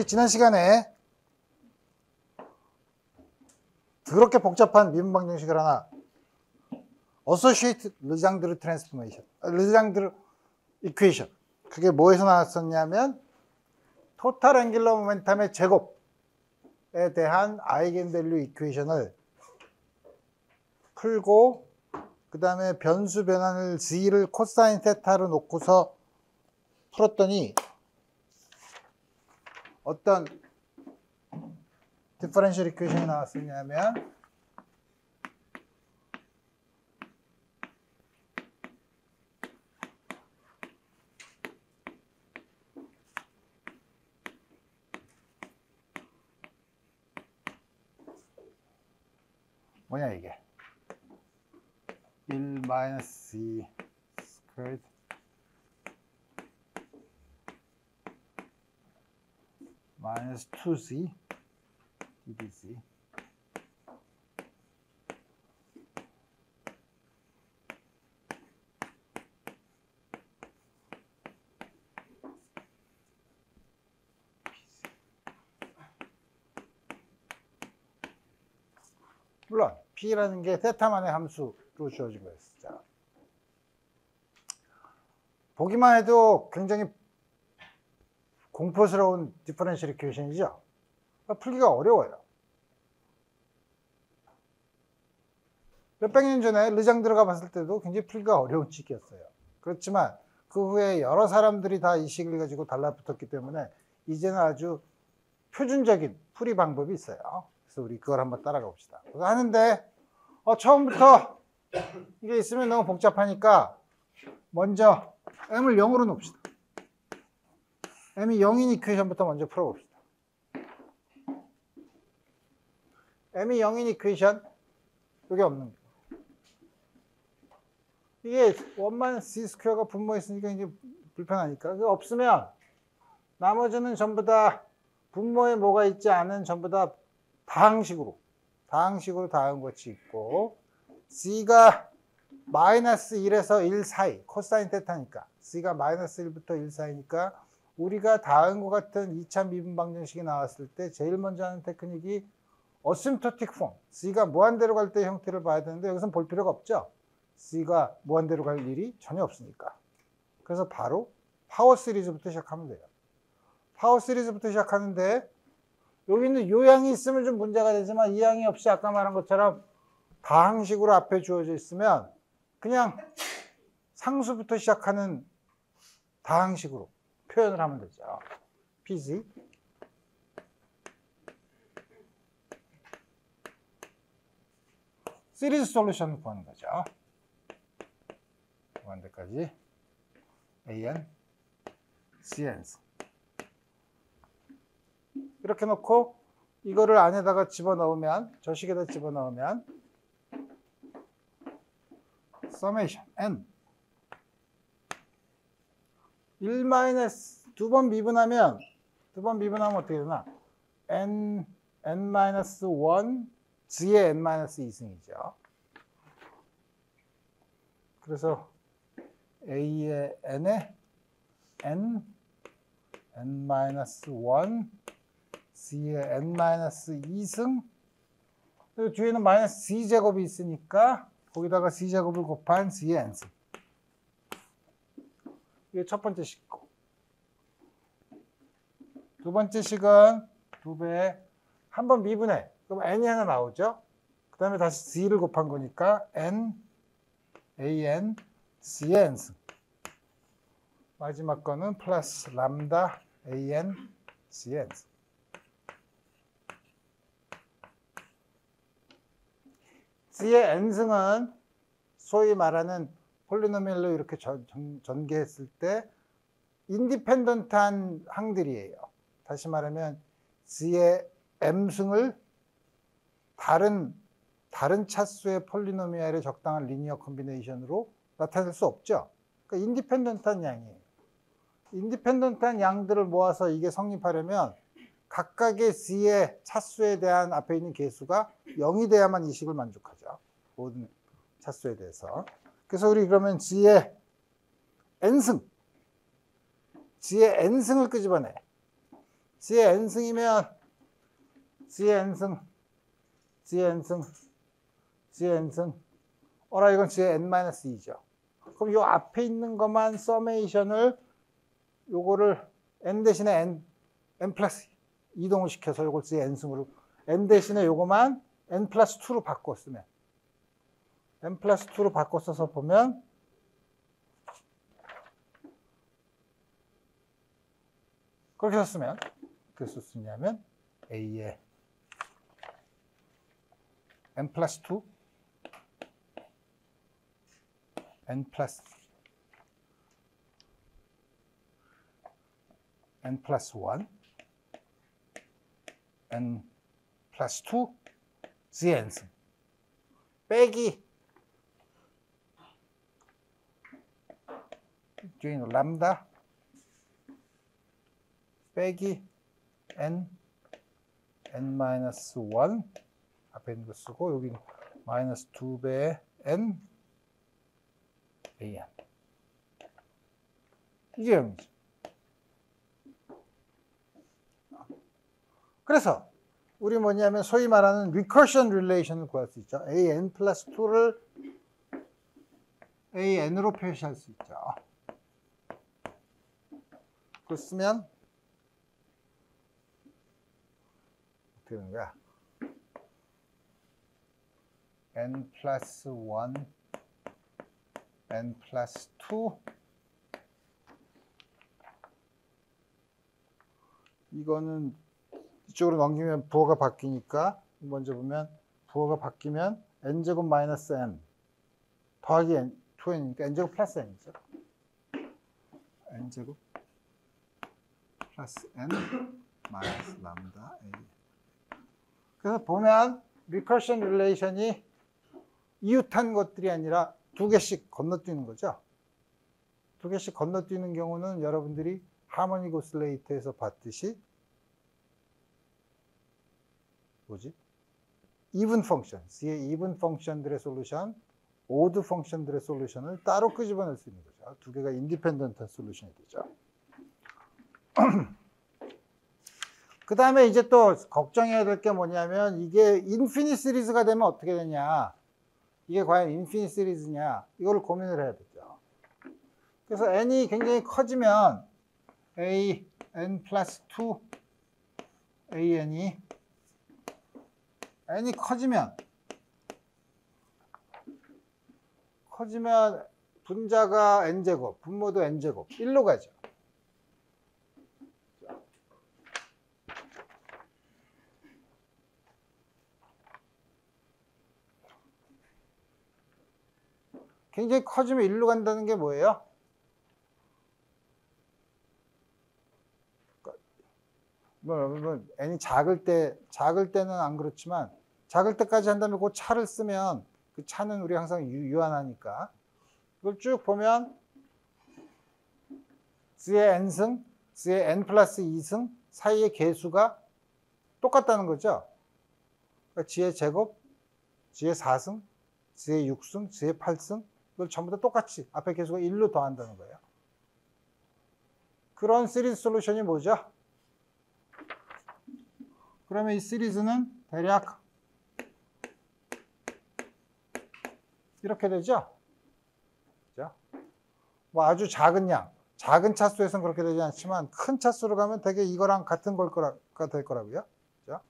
지난 시간에 더럽게 복잡한 미분 방정식을 하나 Associated 르장드르 트랜스포메이션, 르장드르 이퀘이션, 그게 뭐에서 나왔었냐면 토탈 앵귤러 모멘텀의 제곱에 대한 아이겐밸류 이퀘이션을 풀고 그 다음에 변수 변환을 G를 코사인 세타로 놓고서 풀었더니 어떤 디퍼런셜 이퀘이션이 나왔었냐면 뭐냐 이게 1 C 스퀘어드 마이너스 2C DBC 물론 P라는 게 세타만의 함수로 주어진 거였어요. 보기만 해도 굉장히 공포스러운 디퍼런셜 이퀘이션이죠. 풀기가 어려워요. 몇백 년 전에 르장드르가 봤을 때도 굉장히 풀기가 어려운 식이었어요. 그렇지만 그 후에 여러 사람들이 다 이 식을 가지고 달라붙었기 때문에 이제는 아주 표준적인 풀이 방법이 있어요. 그래서 우리 그걸 한번 따라가 봅시다. 그거 하는데 처음부터 이게 있으면 너무 복잡하니까 먼저 m을 0으로 놓읍시다. m이 0인 이퀘이션부터 먼저 풀어봅시다. m이 0인 이퀘이션 여기 없는 거예요. 이게 원만 C 스퀘어가 분모에 있으니까 이제 불편하니까 그게 없으면 나머지는 전부 다 분모에 뭐가 있지 않은 전부 다 다항식으로 다한 것이 있고 C가 마이너스 1에서 1 사이 코사인 테타니까 C가 마이너스 1부터 1 사이니까 우리가 다한 것 같은 2차 미분 방정식이 나왔을 때 제일 먼저 하는 테크닉이 어심토틱 폼 C가 무한대로 갈 때 형태를 봐야 되는데 여기서는 볼 필요가 없죠. C가 무한대로 갈 일이 전혀 없으니까. 그래서 바로 파워 시리즈부터 시작하면 돼요. 파워 시리즈부터 시작하는데 여기 있는 요양이 있으면 좀 문제가 되지만 이 양이 없이 아까 말한 것처럼 다항식으로 앞에 주어져 있으면 그냥 상수부터 시작하는 다항식으로 표현을 하면 되죠. PZ 시리즈 솔루션을 구하는 거죠. 무한대까지 AN, CN 이렇게 놓고 이거를 안에다가 집어넣으면 저 식에다 집어넣으면 서메이션 n 1 마이너스 두 번 미분하면 어떻게 되나 n 1 g의 n-2승이죠. 그래서 a의 n에 n n-1 c의 n-2승 그리고 뒤에는 마이너스 c제곱이 있으니까 거기다가 c제곱을 곱한 c의 n승. 이게 첫 번째 식이고 두 번째 식은 2배 한 번 미분해. 그럼 n이 하나 나오죠. 그 다음에 다시 c를 곱한 거니까 n an c의 n승. 마지막 거는 플러스 람다 an c의 n승. c의 n승은 소위 말하는 폴리노미얼로 이렇게 전개했을 때 인디펜던트한 항들이에요. 다시 말하면 c의 m승을 다른 차수의 폴리노미얼의 적당한 리니어 콤비네이션으로 나타낼 수 없죠. 그러니까 인디펜던트한 양이에요. 인디펜던트한 양들을 모아서 이게 성립하려면 각각의 c의 차수에 대한 앞에 있는 계수가 0이 돼야만 이 식을 만족하죠. 모든 차수에 대해서. 그래서 우리 그러면 g의 n승을 끄집어내. G의 n승이면 G의 n승, G의 n승, G의 n승. 어라, 이건 G의 n-2죠. 그럼 요 앞에 있는 것만 서메이션을 요거를 n 대신에 n 플러스 이동을 시켜서 요걸 G의 n승으로 n 대신에 요거만 n 플러스 2로 바꿨으면 n 플러스 2로 바꿔 써서 보면 그렇게 썼으면 어떻게 쓸 수 있냐면 A에 n 플러스 2 n 플러스 n 플러스 1 n 플러스 2 G의 n승 빼기 뒤에 있는 람다 빼기 n n-1 앞에 있는 거 쓰고 여기 마이너스 2배의 n an 이게 0이죠. 그래서 우리 뭐냐면 소위 말하는 recursion relation을 구할 수 있죠. an 플러스 2를 an으로 표시할 수 있죠. 그걸 쓰면 어떻게 되는 거야? n 플러스 1 n 플러스 2 이거는 이쪽으로 넘기면 부호가 바뀌니까 먼저 보면 부호가 바뀌면 n제곱 마이너스 n 더하기 n, 2n이니까 n제곱 플러스 n이죠. n제곱 플러스 n 마이너스 람다 a. 그래서 보면 recursion relation이 이웃한 것들이 아니라 두 개씩 건너뛰는 거죠. 두 개씩 건너뛰는 경우는 여러분들이 하모닉 오실레이터에서 봤듯이 뭐지? even 펑션, C의 even 펑션들의 솔루션, odd 펑션들의 솔루션을 따로 끄집어낼 수 있는 거죠. 두 개가 인디펜던트 솔루션이 되죠. 그 다음에 이제 또 걱정해야 될 게 뭐냐면 이게 인피니트 시리즈가 되면 어떻게 되냐. 이게 과연 인피니트 시리즈냐. 이걸 고민을 해야 되죠. 그래서 n이 굉장히 커지면 a n 플러스 2 an이 n이 커지면 분자가 n제곱, 분모도 n제곱 1로 가죠. 굉장히 커지면 1로 간다는 게 뭐예요? n이 작을 때는 안 그렇지만 작을 때까지 한다면 그 차를 쓰면 그 차는 우리 항상 유한하니까 이걸 쭉 보면 G의 n승, G의 n 플러스 2승 사이의 개수가 똑같다는 거죠. 그러니까 G의 제곱, G의 4승, G의 6승, G의 8승 이걸 전부 다 똑같이 앞에 개수가 1로 더한다는 거예요. 그런 시리즈 솔루션이 뭐죠? 그러면 이 시리즈는 대략 이렇게 되죠? 그죠? 뭐 아주 작은 양, 작은 차수에서는 그렇게 되지 않지만 큰 차수로 가면 되게 이거랑 같은 거가 될 거라고요. 그죠?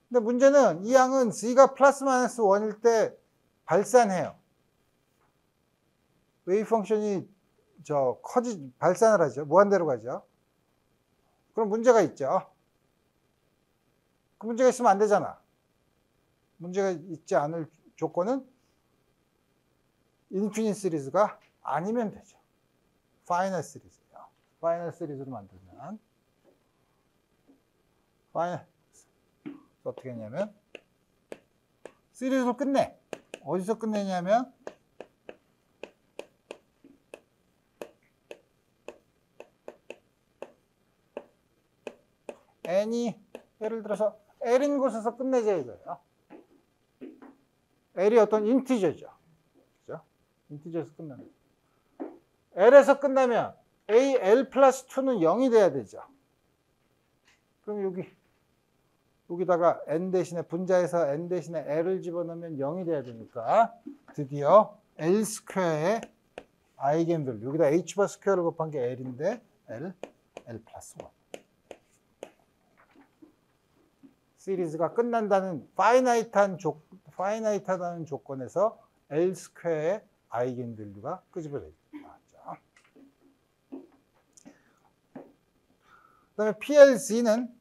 근데 문제는 이 양은 G가 플러스 마이너스 1일 때 발산해요. 웨이브 펑션이 발산을 하죠. 무한대로 가죠. 그럼 문제가 있죠. 그 문제가 있으면 안 되잖아. 문제가 있지 않을 조건은 인피니트 시리즈가 아니면 되죠. 파이널 시리즈예요. 파이널 시리즈로 만들면 어떻게 했냐면 시리즈로 끝내. 어디서 끝내냐면 n이 예를 들어서 L인 곳에서 끝내자 이거예요. L이 어떤 인티저죠. 그죠? 인티저에서 끝나는. L에서 끝나면 L 플러스 2는 0이 돼야 되죠. 그럼 여기다가 n 대신에 분자에서 n 대신에 l을 집어넣으면 0이 돼야 되니까 드디어 L 스퀘어의 아이겐밸류, 여기다 h 바 스퀘어를 곱한 게 L인데 L 플러스 1. 시리즈가 끝난다는 파이나이트하다는 조건에서 L 스퀘어의 아이겐밸류가 끄집어져 나왔죠. 그다음에 PLC는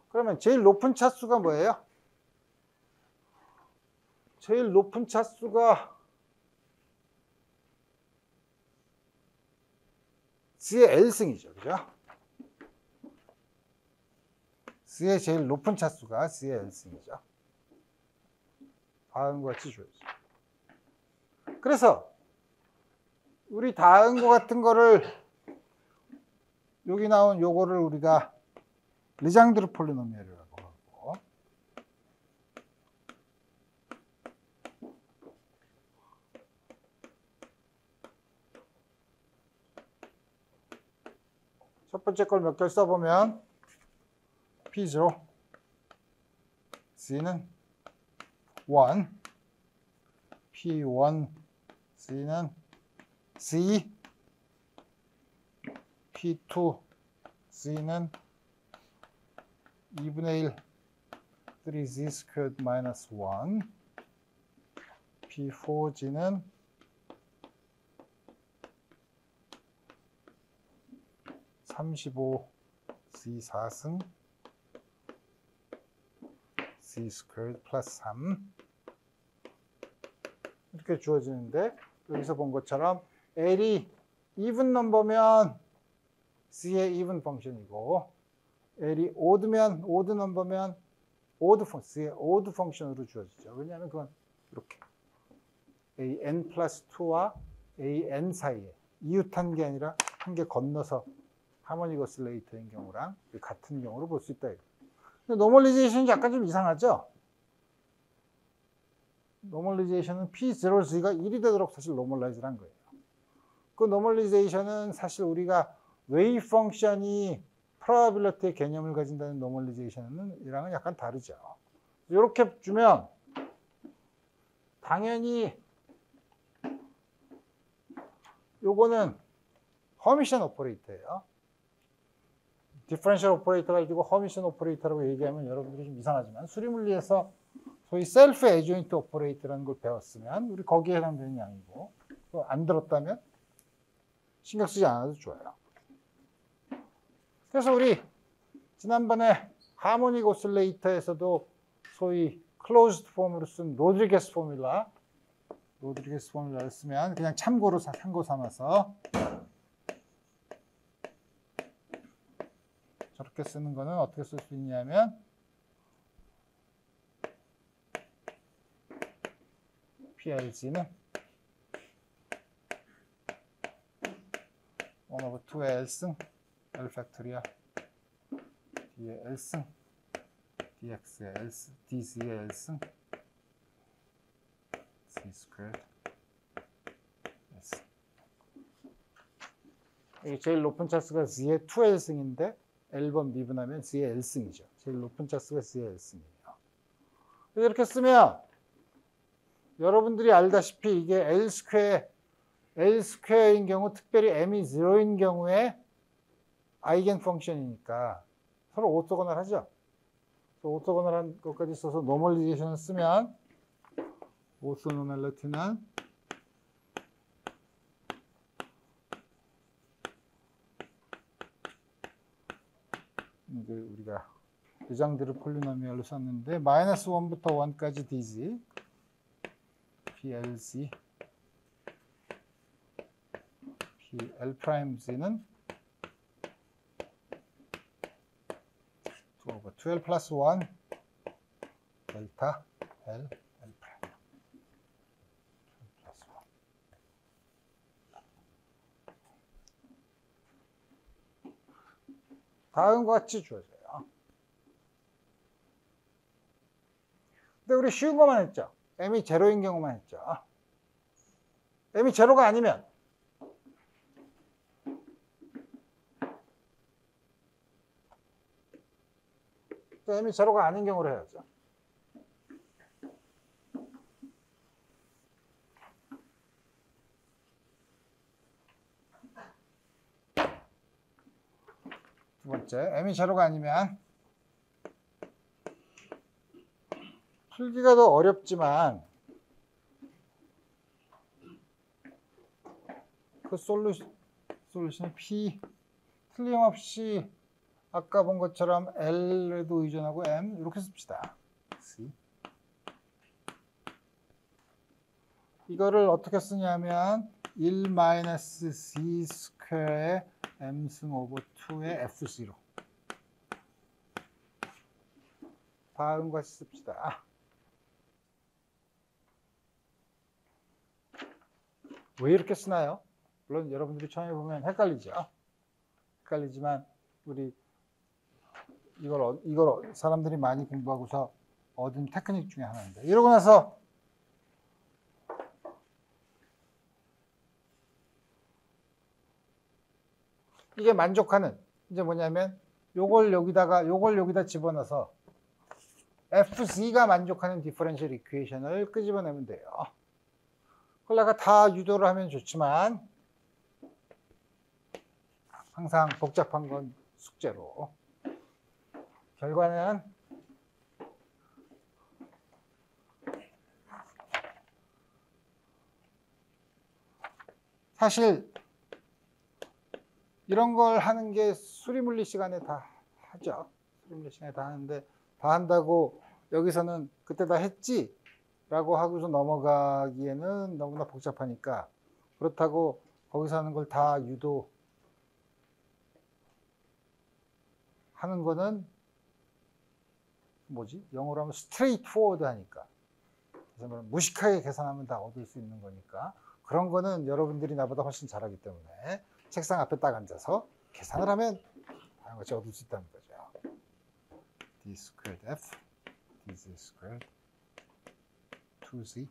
그러면 제일 높은 차수가 뭐예요? 제일 높은 차수가 C의 L승이죠. 그죠? C의 제일 높은 차수가 C의 L승이죠. 다음과 같이 줘야죠. 그래서 우리 다음과 같은 거를 여기 나온 요거를 우리가 르장드르 폴리노미얼이라고 하고, 첫 번째 걸 몇 개를 써보면 P0, C는 1, P1, C는 C, P2, C는 2분의 1, 3Z squared minus 1, P4G는 35Z 4승, Z squared 플러스 3 이렇게 주어지는데, 여기서 본 것처럼 L이 even 넘버면 C의 even 펑션이고, L이 odd 넘버면 C의 odd 펑션으로 주어지죠. 왜냐하면 그건 이렇게 AN 플러스 2와 AN 사이에 이웃한 게 아니라 한 개 건너서 하모닉 오실레이터인 경우랑 같은 경우로 볼 수 있다. 근데 노멀리제이션이 약간 좀 이상하죠? 노멀리제이션은 P0G가 1이 되도록 사실 노멀라이즈를 한 거예요. 그 노멀리제이션은 사실 우리가 웨이브 펑션이 프로바빌리티의 개념을 가진다는 노멀리제이션이랑은 약간 다르죠. 이렇게 주면 당연히 요거는 허미션 오퍼레이터예요. 디퍼런셜 오퍼레이터가 있고 허미션 오퍼레이터라고 얘기하면 여러분들이 좀 이상하지만 수리물리에서 소위 셀프 에조인트 오퍼레이터라는 걸 배웠으면 우리 거기에 해당되는 양이고, 안 들었다면 신경 쓰지 않아도 좋아요. 그래서 우리 지난번에 하모닉 오실레이터에서도 소위 클로즈드 폼으로 쓴 로드리게스 포뮬라를 쓰면 그냥 참고 삼아서 저렇게 쓰는 거는 어떻게 쓸 수 있냐면 PLG는 1/2의 L승 L 팩토리얼 D의 L승 DX의 L승 DZ의 L승 C 스퀘어드 L승. 이게 제일 높은 차수가 Z의 2L승인데 L번 미분하면 Z의 L승이죠. 제일 높은 차수가 Z의 L승이에요. 이렇게 쓰면 여러분들이 알다시피 이게 L 스퀘어인 경우, 특별히 M이 0인 경우에 아이겐 펑션이니까 서로 오토고널 하죠. 오토고널한 것까지 써서 노멀리제이션을 쓰면 오토노멀리티는 이제 우리가 르장드르 폴리노미얼로 썼는데 마이너스 1부터 1까지 DZ PLC PL'Z는 2/12 플러스 1 델타 L L 프라임 플러스 1. 다음과 같이 주어져요. 근데 우리 쉬운 것만 했죠. M이 제로인 경우만 했죠. M이 제로가 아니면 그러니까 m이 제로가 아닌 경우로 해야죠. 두 번째, m이 제로가 아니면 풀기가 더 어렵지만 그 솔루션이 P 틀림없이 아까 본 것처럼 L에도 의존하고 M 이렇게 씁시다. C. 이거를 어떻게 쓰냐면 1-C 스퀘어의 M승 오버 2의 F0 다음과 같이 씁시다. 왜 이렇게 쓰나요? 물론 여러분들이 처음에 보면 헷갈리죠. 헷갈리지만 우리 이걸 사람들이 많이 공부하고서 얻은 테크닉 중에 하나인데, 이러고 나서 이게 만족하는 이제 뭐냐면 요걸 여기다 집어넣어서 FC가 만족하는 디퍼런셜 이퀘이션을 끄집어내면 돼요. 그걸 내가 다 유도를 하면 좋지만 항상 복잡한 건 숙제로. 결과는 사실 이런 걸 하는 게 수리물리 시간에 다 하죠. 수리물리 시간에 다 하는데, 다 한다고 여기서는 그때 다 했지? 라고 하고서 넘어가기에는 너무나 복잡하니까, 그렇다고 거기서 하는 걸 다 유도하는 거는 뭐지? 영어로 하면 스트레이트 포워드 하니까. 그래서 무식하게 계산하면 다 얻을 수 있는 거니까, 그런 거는 여러분들이 나보다 훨씬 잘하기 때문에 책상 앞에 딱 앉아서 계산을 하면 다양한 것이 얻을 수 있다는 거죠. d squared f dz squared 2z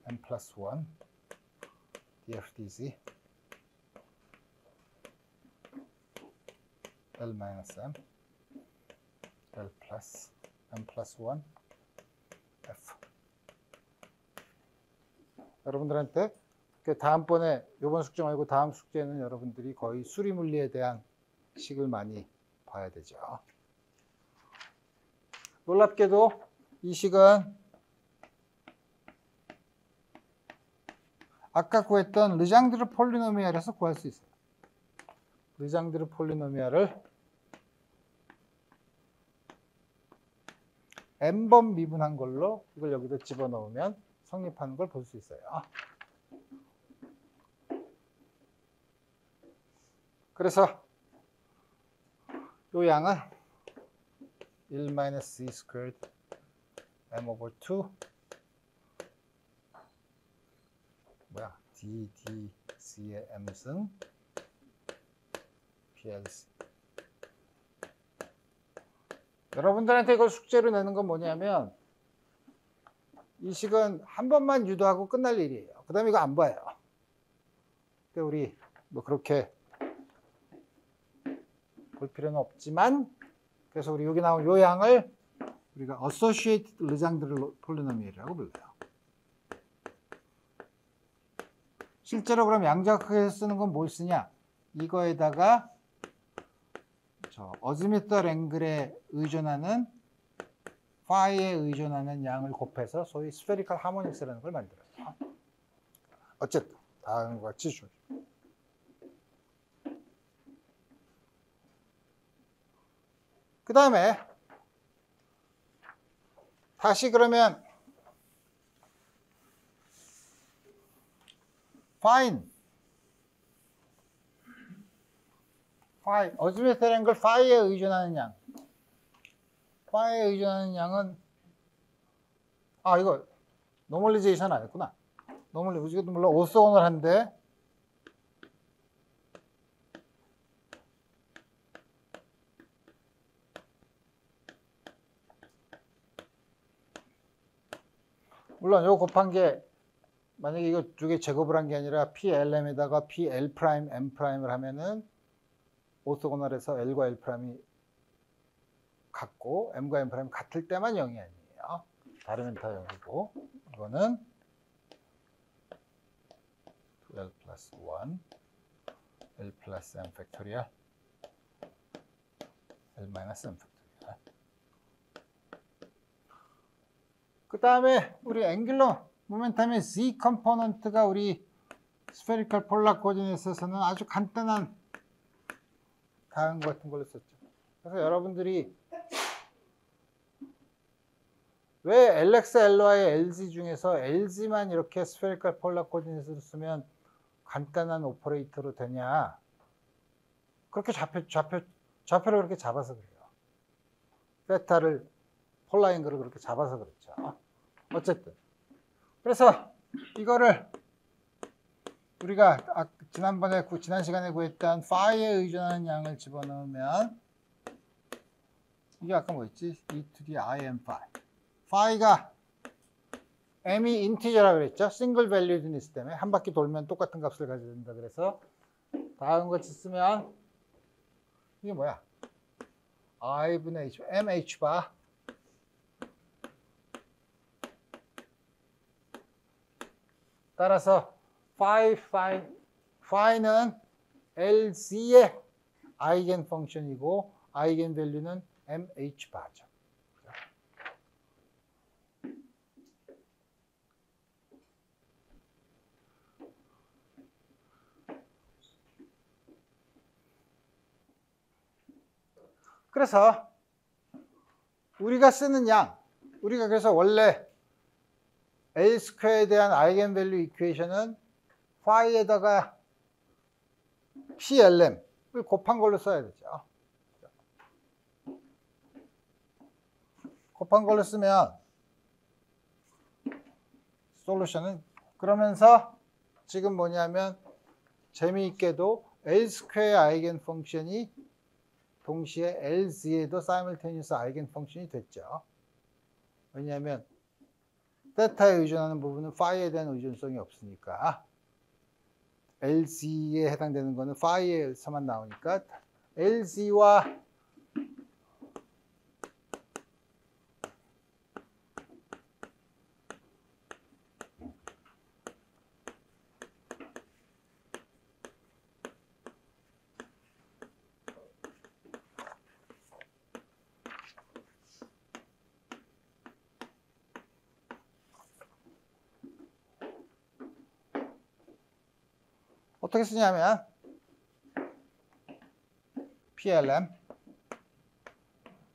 m plus 1 df dz l minus m l plus m plus 1 f. 여러분들한테 다음번에 이번 숙제 말고 다음 숙제는 여러분들이 거의 수리물리에 대한 식을 많이 봐야 되죠. 놀랍게도 이 식은 아까 구했던 르장드르 폴리노미알에서 구할 수 있어요. 르장드르 폴리노미알을 n번 미분한 걸로 이걸 여기다 집어넣으면 성립하는 걸 볼 수 있어요. 그래서 이 양은 1-c squared m over 2 ddc의 m승 plc. 여러분들한테 이걸 숙제로 내는 건 뭐냐면, 이 식은 한 번만 유도하고 끝날 일이에요. 그 다음에 이거 안 봐요. 근데 우리 뭐 그렇게 볼 필요는 없지만, 그래서 우리 여기 나온 요 양을 우리가 associated 르장드르 폴리노미얼이라고 불러요. 실제로 그럼 양자역학에서 쓰는 건 뭘 쓰냐? 이거에다가 저 어지미터 앵글에 의존하는 파이에 의존하는 양을 곱해서 소위 스페리컬 하모닉스라는 걸 만들어요. 어쨌든 다음과 같이 줘. 그 다음에 다시 그러면 파이 어지미터 앵글 파이에 의존하는 양. 파이에 의존하는 양은 이거 노멀리제이션 안 했구나. 노멀리제이션 물론 오소고널한데 물론 이거 곱한 게 만약에 이거 두 개 제곱을 한 게 아니라 PLM에다가 PL 프라임 M 프라임을 하면은 오소고널에서 L과 L 프라임이 같고 m과 m 프라임 같을 때만 0이 아니에요. 다르면 다 0이고 이거는 2l 플러스 1 l 플러스 m 팩토리얼 l 마이너스 m 팩토리얼. 그 다음에 우리 앵귤러 모멘텀의 z 컴포넌트가 우리 스페리컬 폴라 코디네이트에서는 아주 간단한 다음 같은 걸로 썼죠. 그래서 여러분들이 왜 LX, LY, LZ 중에서 LZ만 이렇게 스페리컬 폴라 코디네이트를 쓰면 간단한 오퍼레이터로 되냐? 그렇게 좌표를 그렇게 잡아서 그래요. 세타를 폴라인 거를 그렇게 잡아서 그렇죠. 어쨌든 그래서 이거를 우리가 지난 시간에 구했던 파이에 의존하는 양을 집어넣으면 이게 아까 뭐였지? e to the im phi. 파이가 m이 인티저라 그랬죠? 싱글 밸류드니스 때문에 한 바퀴 돌면 똑같은 값을 가져야 된다. 그래서 다음 같이 쓰면 이게 뭐야? i분의 h, mh 바 따라서 파이는 LZ의 아이겐 펑션이고 아이겐 밸류는 mh 바죠. 그래서 우리가 쓰는 양, 우리가 그래서 원래 L 스퀘어에 대한 아이겐 밸류 이퀘이션은 파이에다가 PLM을 곱한 걸로 써야 되죠. 곱한 걸로 쓰면 솔루션은 그러면서 지금 뭐냐면 재미있게도 L 스퀘어의 아이겐 펑션이 동시에 LZ에도 사이멀테니어스 아이겐 펑션이 됐죠. 왜냐하면 세타에 의존하는 부분은 파이에 대한 의존성이 없으니까 LZ에 해당되는 거는 파이에서만 나오니까 LZ와 어떻게 쓰냐면 PLM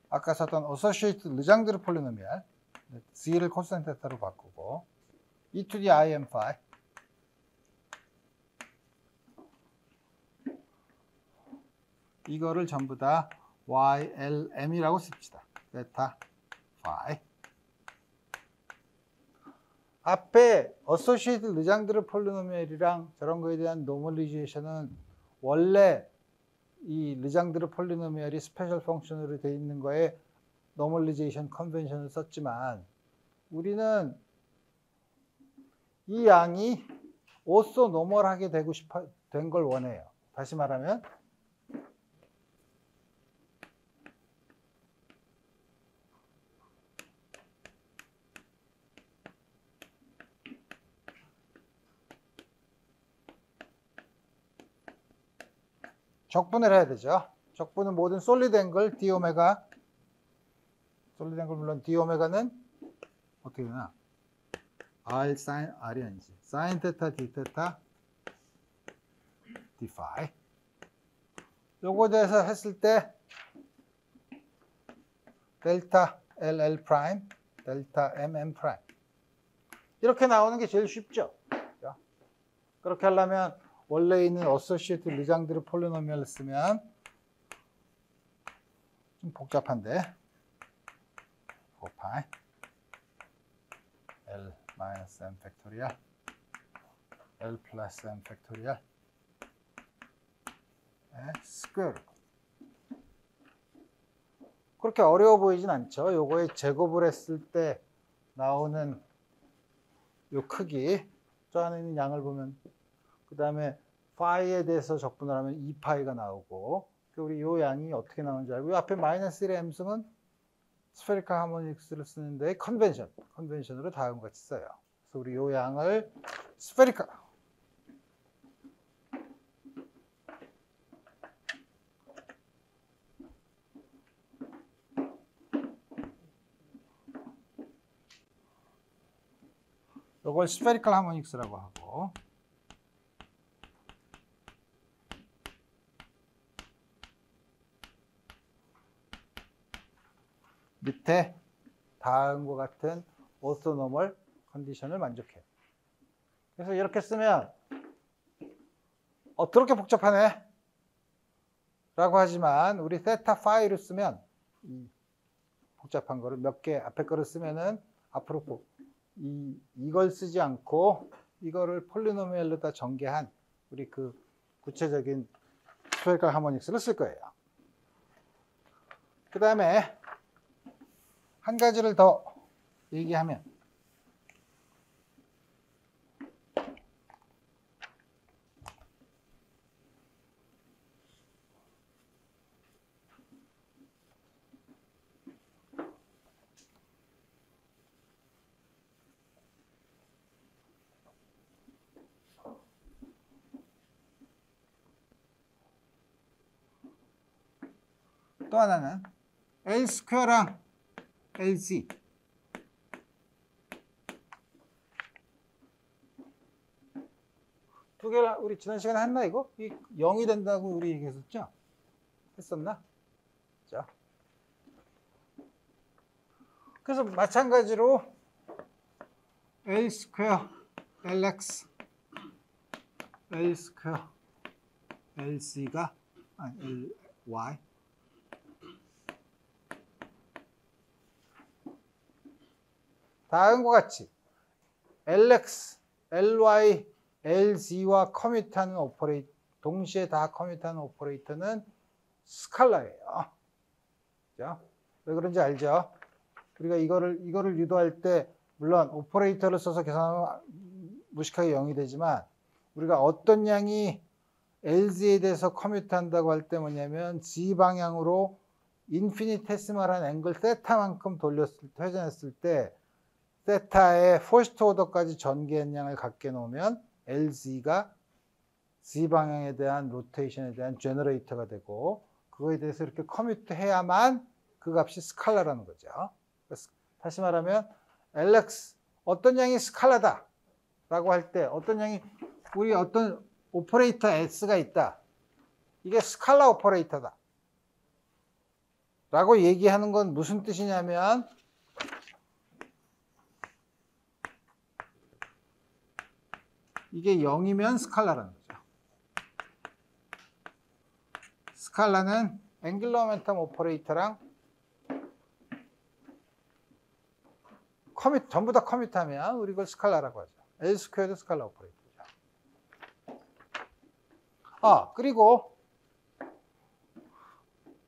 아까 썼던 어소시에이트 르장드르 폴리노미얼 Z를 코사인 테타로 바꾸고 e to the im phi 이거를 전부 다 YLM이라고 씁시다. 테타 phi 앞에 어소시에이트 르장드르 폴리노미얼이랑 저런 거에 대한 노멀리제이션은 원래 이 르장드르 폴리노미얼이 스페셜 펑션으로 되어 있는 거에 노멀리제이션 컨벤션을 썼지만 우리는 이 양이 오소 노멀하게 된 걸 원해요. 다시 말하면 적분을 해야 되죠. 적분은 모든 솔리드 앵글 d 오메가 솔리드 앵글 물론 d 오메가는 어떻게 되나? r 사인 r이 아니지. 사인 테타 d 테타 d 파이. 요거에 대해서 했을 때 델타 LL 프라임, 델타 MM 프라임. 이렇게 나오는 게 제일 쉽죠. 그렇게 하려면 원래 있는 어소시에이트 르장드르 폴리노미얼을 쓰면 좀 복잡한데 4파이 L 마이너스 M 팩토리얼 L 플러스 M 팩토리얼 스퀘어. 그렇게 어려워 보이진 않죠. 요거에 제곱을 했을 때 나오는 요 크기, 저 안에 있는 양을 보면 그 다음에 파이에 대해서 적분을 하면 2파이가 나오고 우리 요 양이 어떻게 나오는지 알고 요 앞에 마이너스 1의 m승은 스페리컬 하모닉스를 쓰는데 컨벤션으로 다음과 같이 써요. 그래서 우리 요 양을 스페리컬 요걸 스페리컬 하모닉스라고 하고 밑에 다음과 같은 오토노멀 컨디션을 만족해요. 그래서 이렇게 쓰면 더럽게 복잡하네 라고 하지만 우리 세타 파이를 쓰면 이 복잡한 거를 몇 개 앞에 거를 쓰면은 앞으로 이걸 쓰지 않고 이거를 폴리노미얼로다 전개한 우리 그 구체적인 스페리컬 하모닉스를 쓸 거예요. 그 다음에 한 가지를 더 얘기하면 또 하나는 L 스퀘어랑 LC 두 개를 우리 지난 시간에 했나 이거? 이 0이 된다고 우리 얘기했었죠? 했었나? 자. 그래서 마찬가지로 L 스퀘어 LX L 스퀘어 LC가 아니 LY 다음과 같이 LX, LY, LZ와 커뮤트하는 오퍼레이터 동시에 다 커뮤트하는 오퍼레이터는 스칼라예요. 자, 왜 그런지 알죠? 우리가 이거를 유도할 때 물론 오퍼레이터를 써서 계산하면 무식하게 0이 되지만 우리가 어떤 양이 LZ에 대해서 커뮤트한다고 할 때 뭐냐면 Z 방향으로 인피니테스말한 앵글 세타만큼 회전했을 때 세타의 퍼스트 오더까지 전개한 양을 갖게 놓으면 LZ가 Z 방향에 대한 로테이션에 대한 제너레이터가 되고 그거에 대해서 이렇게 커뮤트 해야만 그 값이 스칼라라는 거죠. 다시 말하면 LX 어떤 양이 스칼라다 라고 할 때 어떤 양이 우리 어떤 오퍼레이터 S가 있다. 이게 스칼라 오퍼레이터다 라고 얘기하는 건 무슨 뜻이냐면 이게 0이면 스칼라라는 거죠. 스칼라는 앵귤러 모멘텀 오퍼레이터랑 전부 다 커뮤트하면 우리 이걸 스칼라라고 하죠. L 스퀘어도 스칼라 오퍼레이터죠. 그리고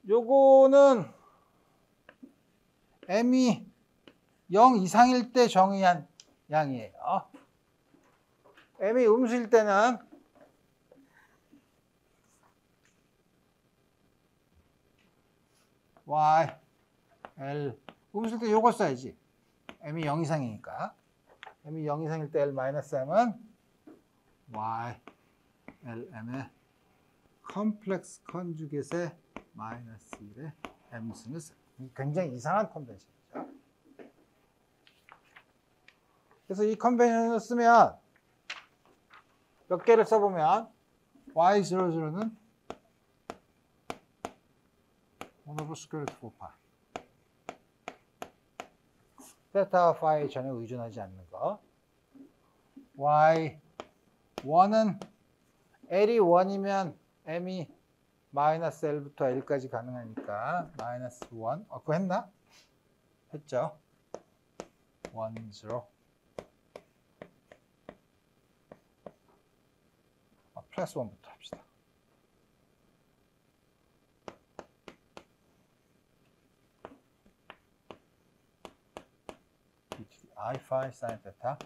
요거는 m이 0 이상일 때 정의한 양이에요. m이 음수일 때는 y, l 음수일 때 요걸 써야지. m이 0 이상이니까. m이 0 이상일 때 l-m은 y, lm의 컴플렉스 컨주겟의 마이너스 1의 m승을 써요. 굉장히 이상한 컨벤션이죠. 그래서 이 컨벤션을 쓰면 몇 개를 써보면 y00는 1 over square root 4pi 세타와 파이에 전혀 의존하지 않는 거 y1은 l이 1이면 m이 마이너스 l부터 l까지 가능하니까 마이너스 1 그거 했나? 했죠. 1, 0 플러스 1부터 합시다. I phi sin theta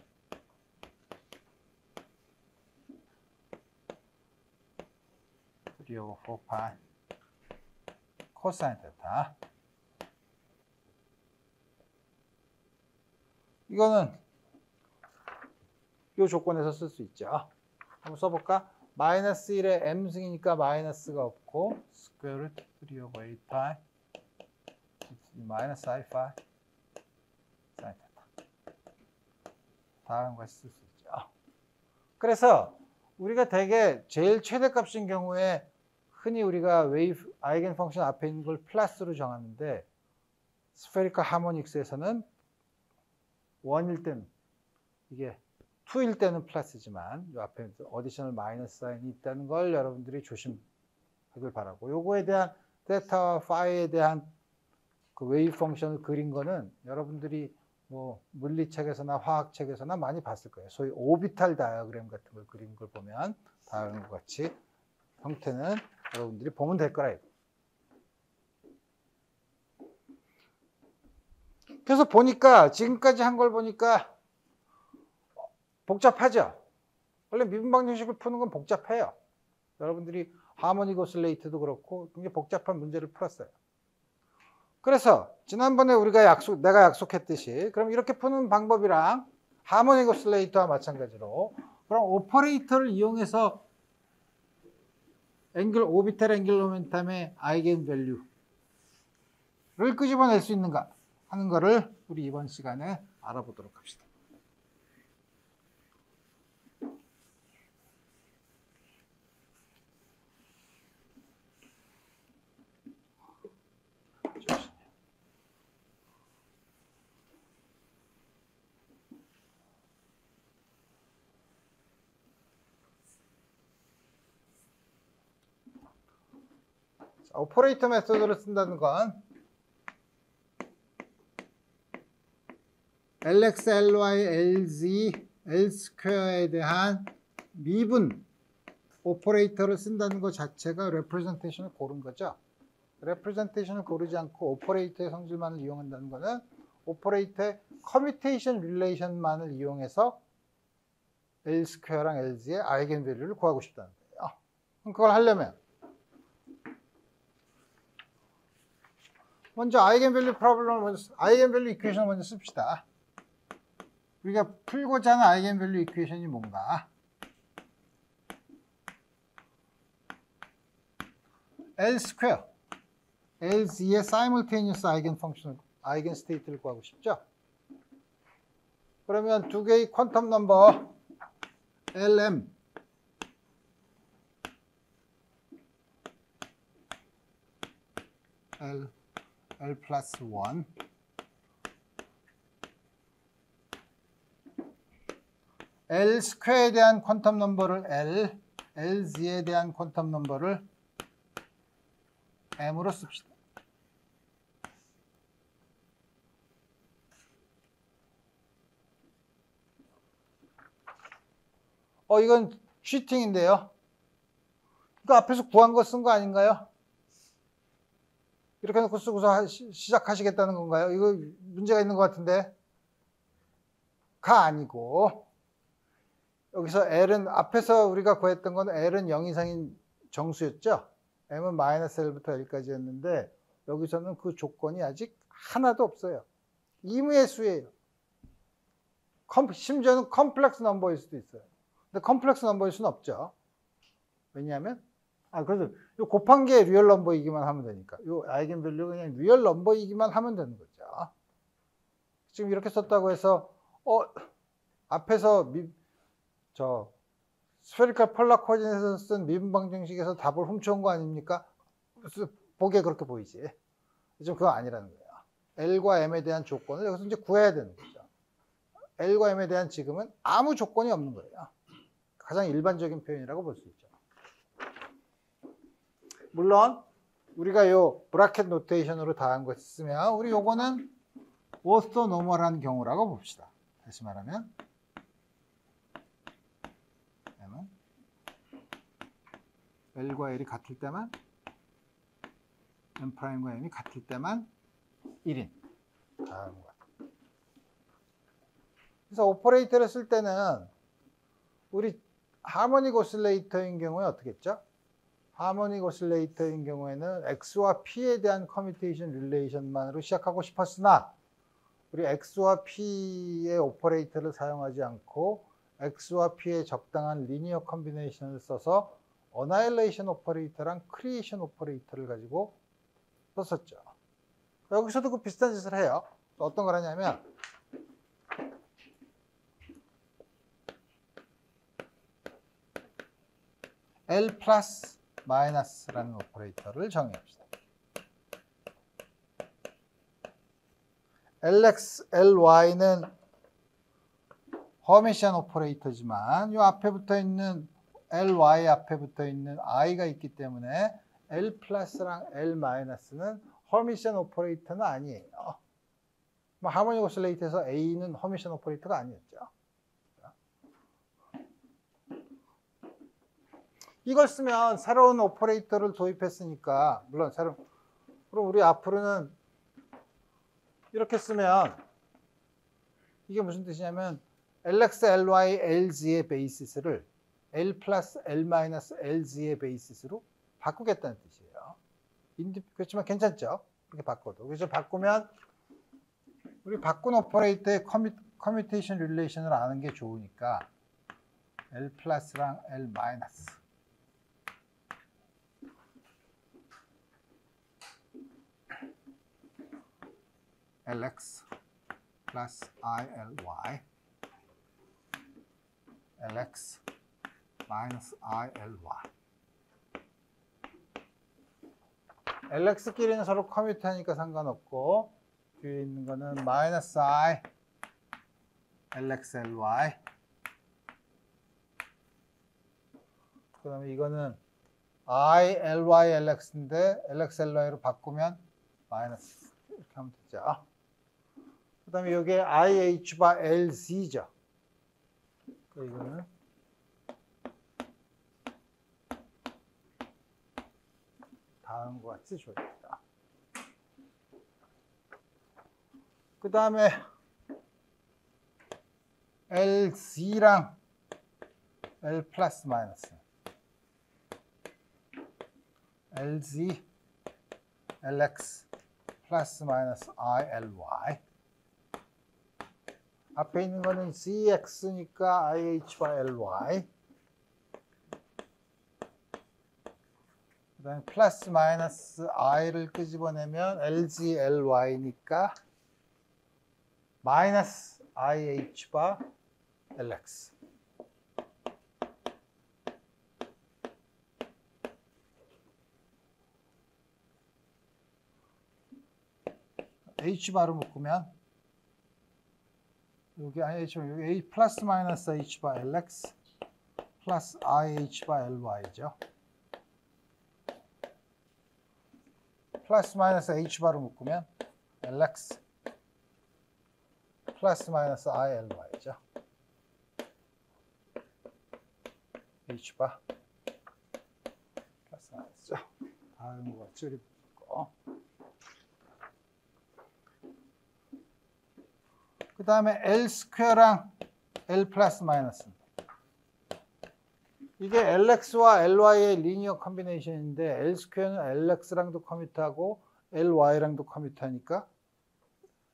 over 4 pi cosine theta 이거는 이 조건에서 쓸 수 있죠. 한번 써볼까? 마이너스 1에 m승이니까 마이너스가 없고 스퀘어 루트 3 over 8 파이 마이너스 i 파이 사인 테타. 다음 것이 쓸 수 있죠. 그래서 우리가 대개 제일 최대값인 경우에 흔히 우리가 웨이브 아이겐 펑션 앞에 있는 걸 플러스로 정하는데 스페리컬 하모닉스에서는 1일 때는 이게 2일 때는 플러스지만 이 앞에 어디셔널 마이너스 사인이 있다는 걸 여러분들이 조심하길 바라고, 요거에 대한 세타와 파이에 대한 그 웨이브 펑션을 그린 거는 여러분들이 뭐 물리책에서나 화학책에서나 많이 봤을 거예요. 소위 오비탈 다이어그램 같은 걸 그린 걸 보면 다음과 같이 형태는 여러분들이 보면 될 거라. 그래서 보니까 지금까지 한 걸 보니까 복잡하죠. 원래 미분방 정식을 푸는 건 복잡해요. 여러분들이 하모닉 오실레이트도 그렇고 굉장히 복잡한 문제를 풀었어요. 그래서 지난번에 내가 약속했듯이 그럼 이렇게 푸는 방법이랑 하모닉 오실레이터와 마찬가지로 그럼 오퍼레이터를 이용해서 오비탈 앵귤러 모멘텀의 아이겐 밸류를 끄집어낼 수 있는가 하는 거를 우리 이번 시간에 알아보도록 합시다. 오퍼레이터 메소드를 쓴다는 건 LX, LY, LZ, L2에 대한 미분 오퍼레이터를 쓴다는 것 자체가 레프레젠테이션을 고른 거죠. 레프레젠테이션을 고르지 않고 오퍼레이터의 성질만을 이용한다는 것은 오퍼레이터의 커뮤테이션 릴레이션만을 이용해서 L2랑 LZ의 아이겐 밸류를 구하고 싶다는 거예요. 그럼 그걸 하려면 먼저 아이겐밸류 아이겐밸류 이퀘이션을 먼저 씁시다. 우리가 풀고자 하는 아이겐밸류 이퀘이션이 뭔가? L2, LZ의 사이멀테니어스 아이겐 펑션, 아이겐 스테이트를 구하고 싶죠? 그러면 두 개의 퀀텀 넘버 LM, L 플러스 1, L 스퀘어에 대한 퀀텀 넘버를 L, LZ에 대한 퀀텀 넘버를 M으로 씁시다. 이건 쉬팅인데요. 이거 앞에서 구한 거 쓴 거 아닌가요? 이렇게 놓고 쓰고서 시작하시겠다는 건가요? 이거 문제가 있는 것 같은데. 가 아니고 여기서 L은 앞에서 우리가 구했던 건 L은 0 이상인 정수였죠. M은 마이너스 L부터 L까지였는데 여기서는 그 조건이 아직 하나도 없어요. 임의의 수예요. 심지어는 컴플렉스 넘버일 수도 있어요. 근데 컴플렉스 넘버일 수는 없죠. 왜냐하면 그래서 요 곱한 게 리얼 넘버이기만 하면 되니까. 요 아이겐 밸류가 그냥 리얼 넘버이기만 하면 되는 거죠. 지금 이렇게 썼다고 해서 앞에서 스페리컬 폴라 코디네이트에서 쓴 미분방 정식에서 답을 훔쳐온 거 아닙니까? 보기에 그렇게 보이지. 지금 그건 아니라는 거예요. L과 M에 대한 조건을 여기서 이제 구해야 되는 거죠. L과 M에 대한 지금은 아무 조건이 없는 거예요. 가장 일반적인 표현이라고 볼 수 있죠. 물론 우리가 요 브라켓 노테이션으로 다한 거 쓰면 우리 요거는 오스토노멀한 경우라고 봅시다. 다시 말하면 M은 L과 L이 같을 때만, M'과 M이 같을 때만 1인. 그래서 오퍼레이터를 쓸 때는 우리 하모닉 오실레이터인 경우에 어떻게 했죠? 하모닉 오실레이터인 경우에는 X와 P에 대한 커뮤테이션 릴레이션만으로 시작하고 싶었으나 우리 x와 p의 오퍼레이터를 사용하지 않고 x와 p의 적당한 리니어 컨비네이션을 써서 어나일레이션 오퍼레이터랑 크리에이션 오퍼레이터를 가지고 썼었죠. 여기서도 그 비슷한 짓을 해요. 어떤 걸 하냐면 L 플러스 마이너스라는 오퍼레이터를 정의합시다. LX, LY는 허미션 오퍼레이터지만 이 앞에 붙어 있는 LY 앞에 붙어 있는 I가 있기 때문에 L 플러스랑 L 마이너스는 허미션 오퍼레이터는 아니에요. 하모닉 오실레이터에서 A는 허미션 오퍼레이터가 아니었죠. 이걸 쓰면 새로운 오퍼레이터를 도입했으니까 물론 새로운 그럼 우리 앞으로는 이렇게 쓰면 이게 무슨 뜻이냐면 LX, LY, LZ의 베이시스를 L 플러스 L 마이너스 LZ의 베이시스로 바꾸겠다는 뜻이에요. 그렇지만 괜찮죠? 이렇게 바꿔도. 그래서 바꾸면 우리 바꾼 오퍼레이터의 커뮤테이션 릴레이션을 아는 게 좋으니까 L 플러스랑 L 마이너스 LX 플러스 ILY LX 마이너스 ILY LX끼리는 서로 커뮤트하니까 상관없고 뒤에 있는 거는 마이너스 I LXLY 그 다음에 이거는 ILYLX인데 LXLY로 바꾸면 마이너스 이렇게 하면 되죠. 그 다음에 이게 IH바 LZ죠. 이거는 다음과 같이 줘야겠다. 그 다음에 LZ랑 L 플러스 마이너스 LZ LX 플러스 마이너스 ILY 앞에 있는 거는 CX니까 IH와 LY 그 다음에 플러스 마이너스 I를 끄집어내면 LG LY니까 마이너스 IH와 LX H바로 묶으면 여기 여기 A 플러스 마이너스 H바 LX 플러스 IH바 LY죠. 플러스 마이너스 H바로 묶으면 LX 플러스 마이너스 ILY죠. H바 플러스 마이너스죠. 다음과 같이 우리 묶고 그 다음에 L 스퀘어랑 L 플러스 마이너스 이게 LX와 LY의 리니어 컨비네이션인데 L 스퀘어는 LX랑도 커뮤트하고 LY랑도 커뮤트하니까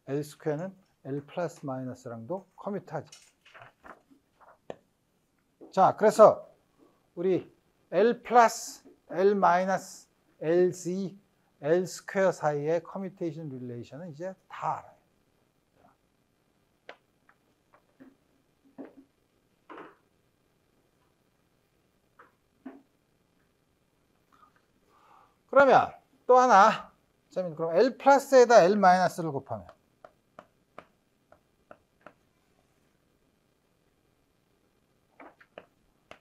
L 스퀘어는 L 플러스 마이너스랑도 커뮤트하죠. 자, 그래서 우리 L 플러스 L 마이너스 LZ L 스퀘어 사이의 커뮤테이션 릴레이션은 이제 다 알아요. 그러면 또 하나 그럼 L 플러스에다 L 마이너스를 곱하면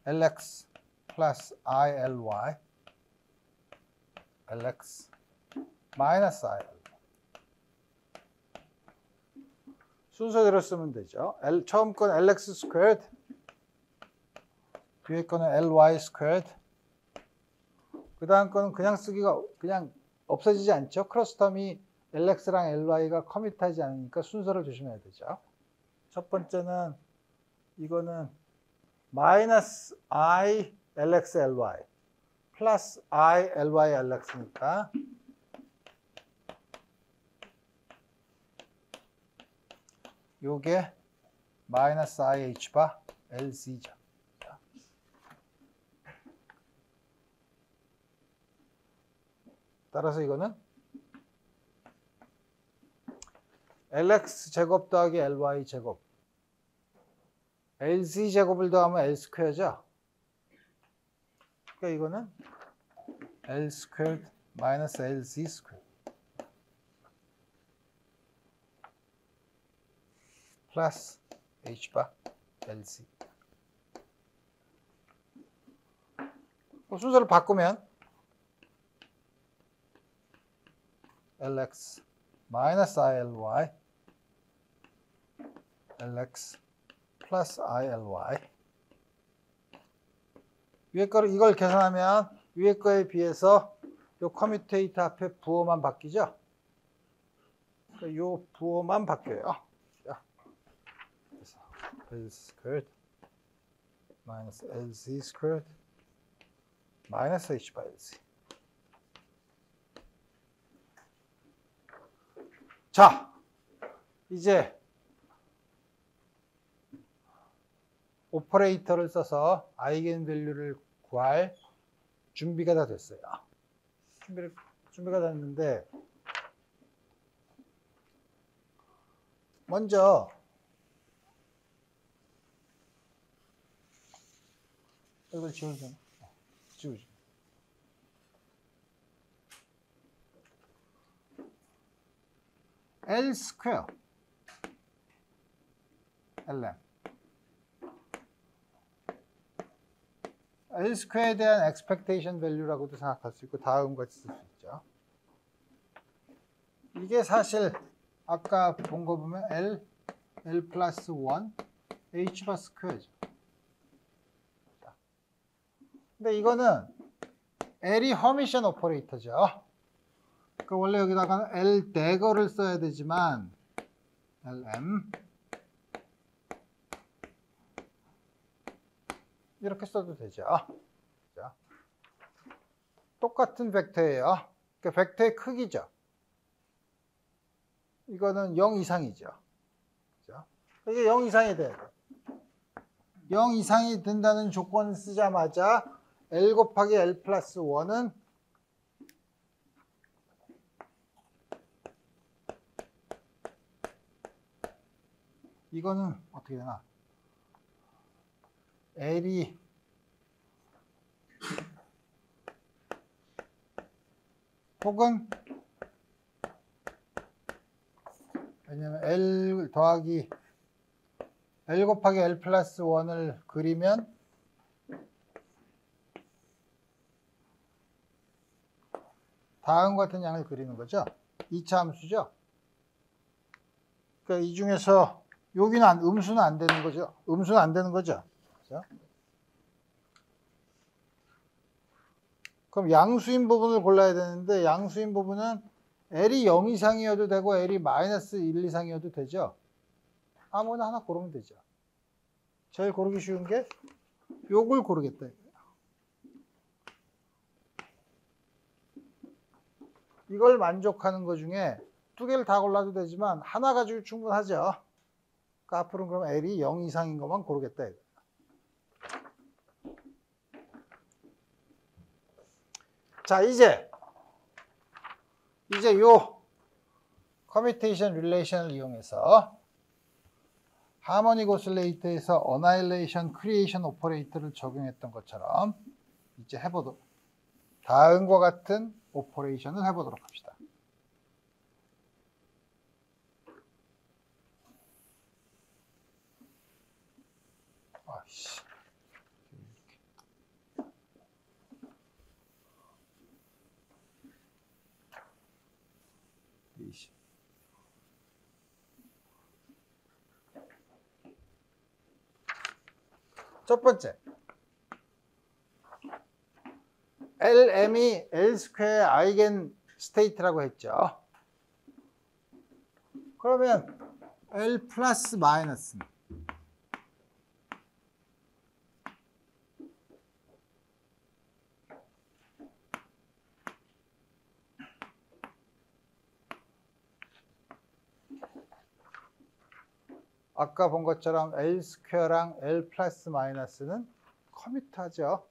LX 플러스 ILY LX 마이너스 ILY 순서대로 쓰면 되죠. 처음 건 LX 스퀘어드 뒤에 거는 LY 스퀘어드 그 다음 거는 그냥 쓰기가 그냥 없어지지 않죠. 크로스텀이 LX랑 LY가 커밋하지 않으니까 순서를 조심해야 되죠. 첫 번째는 이거는 마이너스 I LX LY 플러스 I LY LX니까 요게 마이너스 IH 바 LC죠. 따라서 이거는 LX 제곱 더하기 LY 제곱 LC 제곱을 더하면 L 스퀘어죠. 그러니까 이거는 L 스퀘어 마이너스 LC 스퀘어 플러스 H 바 LC. 순서를 바꾸면 LX 마이너스 ILY LX 플러스 ILY. 위에 거를 이걸 계산하면 위에 거에 비해서 요 커뮤테이터 앞에 부호만 바뀌죠. 그러니까 요 부호만 바뀌어요. 자, 그래서 L 스퀘어드 마이너스 LC 스퀘어드 마이너스 H 바 LC. 자, 이제 오퍼레이터를 써서 아이겐 밸류를 구할 준비가 다 됐어요. 준비가 됐는데 먼저 이걸 지우자. 지우자. L 스퀘어 LM L 스퀘어에 대한 expectation value라고도 생각할 수 있고 다음 같이 쓸 수 있죠. 이게 사실 아까 본 거 보면 L 플러스 1 H 바 스퀘어죠. 근데 이거는 L이 허미션 오퍼레이터죠. 그러니까 원래 여기다가는 L 대거를 써야 되지만 LM 이렇게 써도 되죠. 자, 똑같은 벡터예요. 그러니까 벡터의 크기죠. 이거는 0 이상이죠. 그죠? 이게 0 이상이 돼야 돼요. 0 이상이 된다는 조건을 쓰자마자 L 곱하기 L 플러스 1은 이거는 어떻게 되나? L이 혹은 왜냐면 L 더하기 L 곱하기 L 플러스 1을 그리면 다음과 같은 양을 그리는 거죠. 2차 함수죠. 그러니까 이 중에서 여기는 음수는 안 되는 거죠. 음수는 안 되는 거죠. 그렇죠? 그럼 양수인 부분을 골라야 되는데 양수인 부분은 L이 0 이상이어도 되고 L이 마이너스 1 이상이어도 되죠. 아무거나 하나 고르면 되죠. 제일 고르기 쉬운 게 요걸 고르겠다. 이걸 만족하는 것 중에 두 개를 다 골라도 되지만 하나 가지고 충분하죠. 그러니까 앞으로는 그럼 L이 0 이상인 것만 고르겠다. 자, 이제 요 커뮤테이션 릴레이션을 이용해서 하모닉 오실레이터에서 어나일레이션 크리에이션 오퍼레이터를 적용했던 것처럼 이제 해보도록 다음과 같은 오퍼레이션을 해보도록 합시다. 아이씨. 첫 번째, LM이 L 스퀘어 아이겐 스테이트라고 했죠. 그러면 L 플러스 마이너스 아까 본 것처럼 L 스퀘어랑 L 플러스 마이너스는 커뮤트하죠.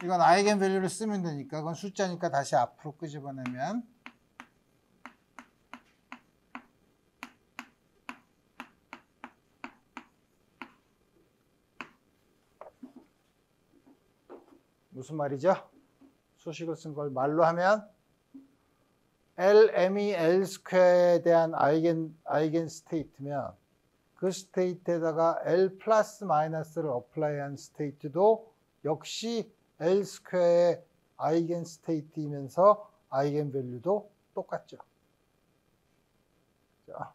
이건 아이겐 밸류를 쓰면 되니까 그건 숫자니까 다시 앞으로 끄집어내면 무슨 말이죠? 수식을 쓴 걸 말로 하면 LM이 L 스퀘어에 대한 아이겐 스테이트면 그 스테이트에다가 L 플러스 마이너스를 어플라이한 스테이트도 역시 L 스퀘어의 아이겐 스테이트이면서 아이겐 밸류도 똑같죠. 자,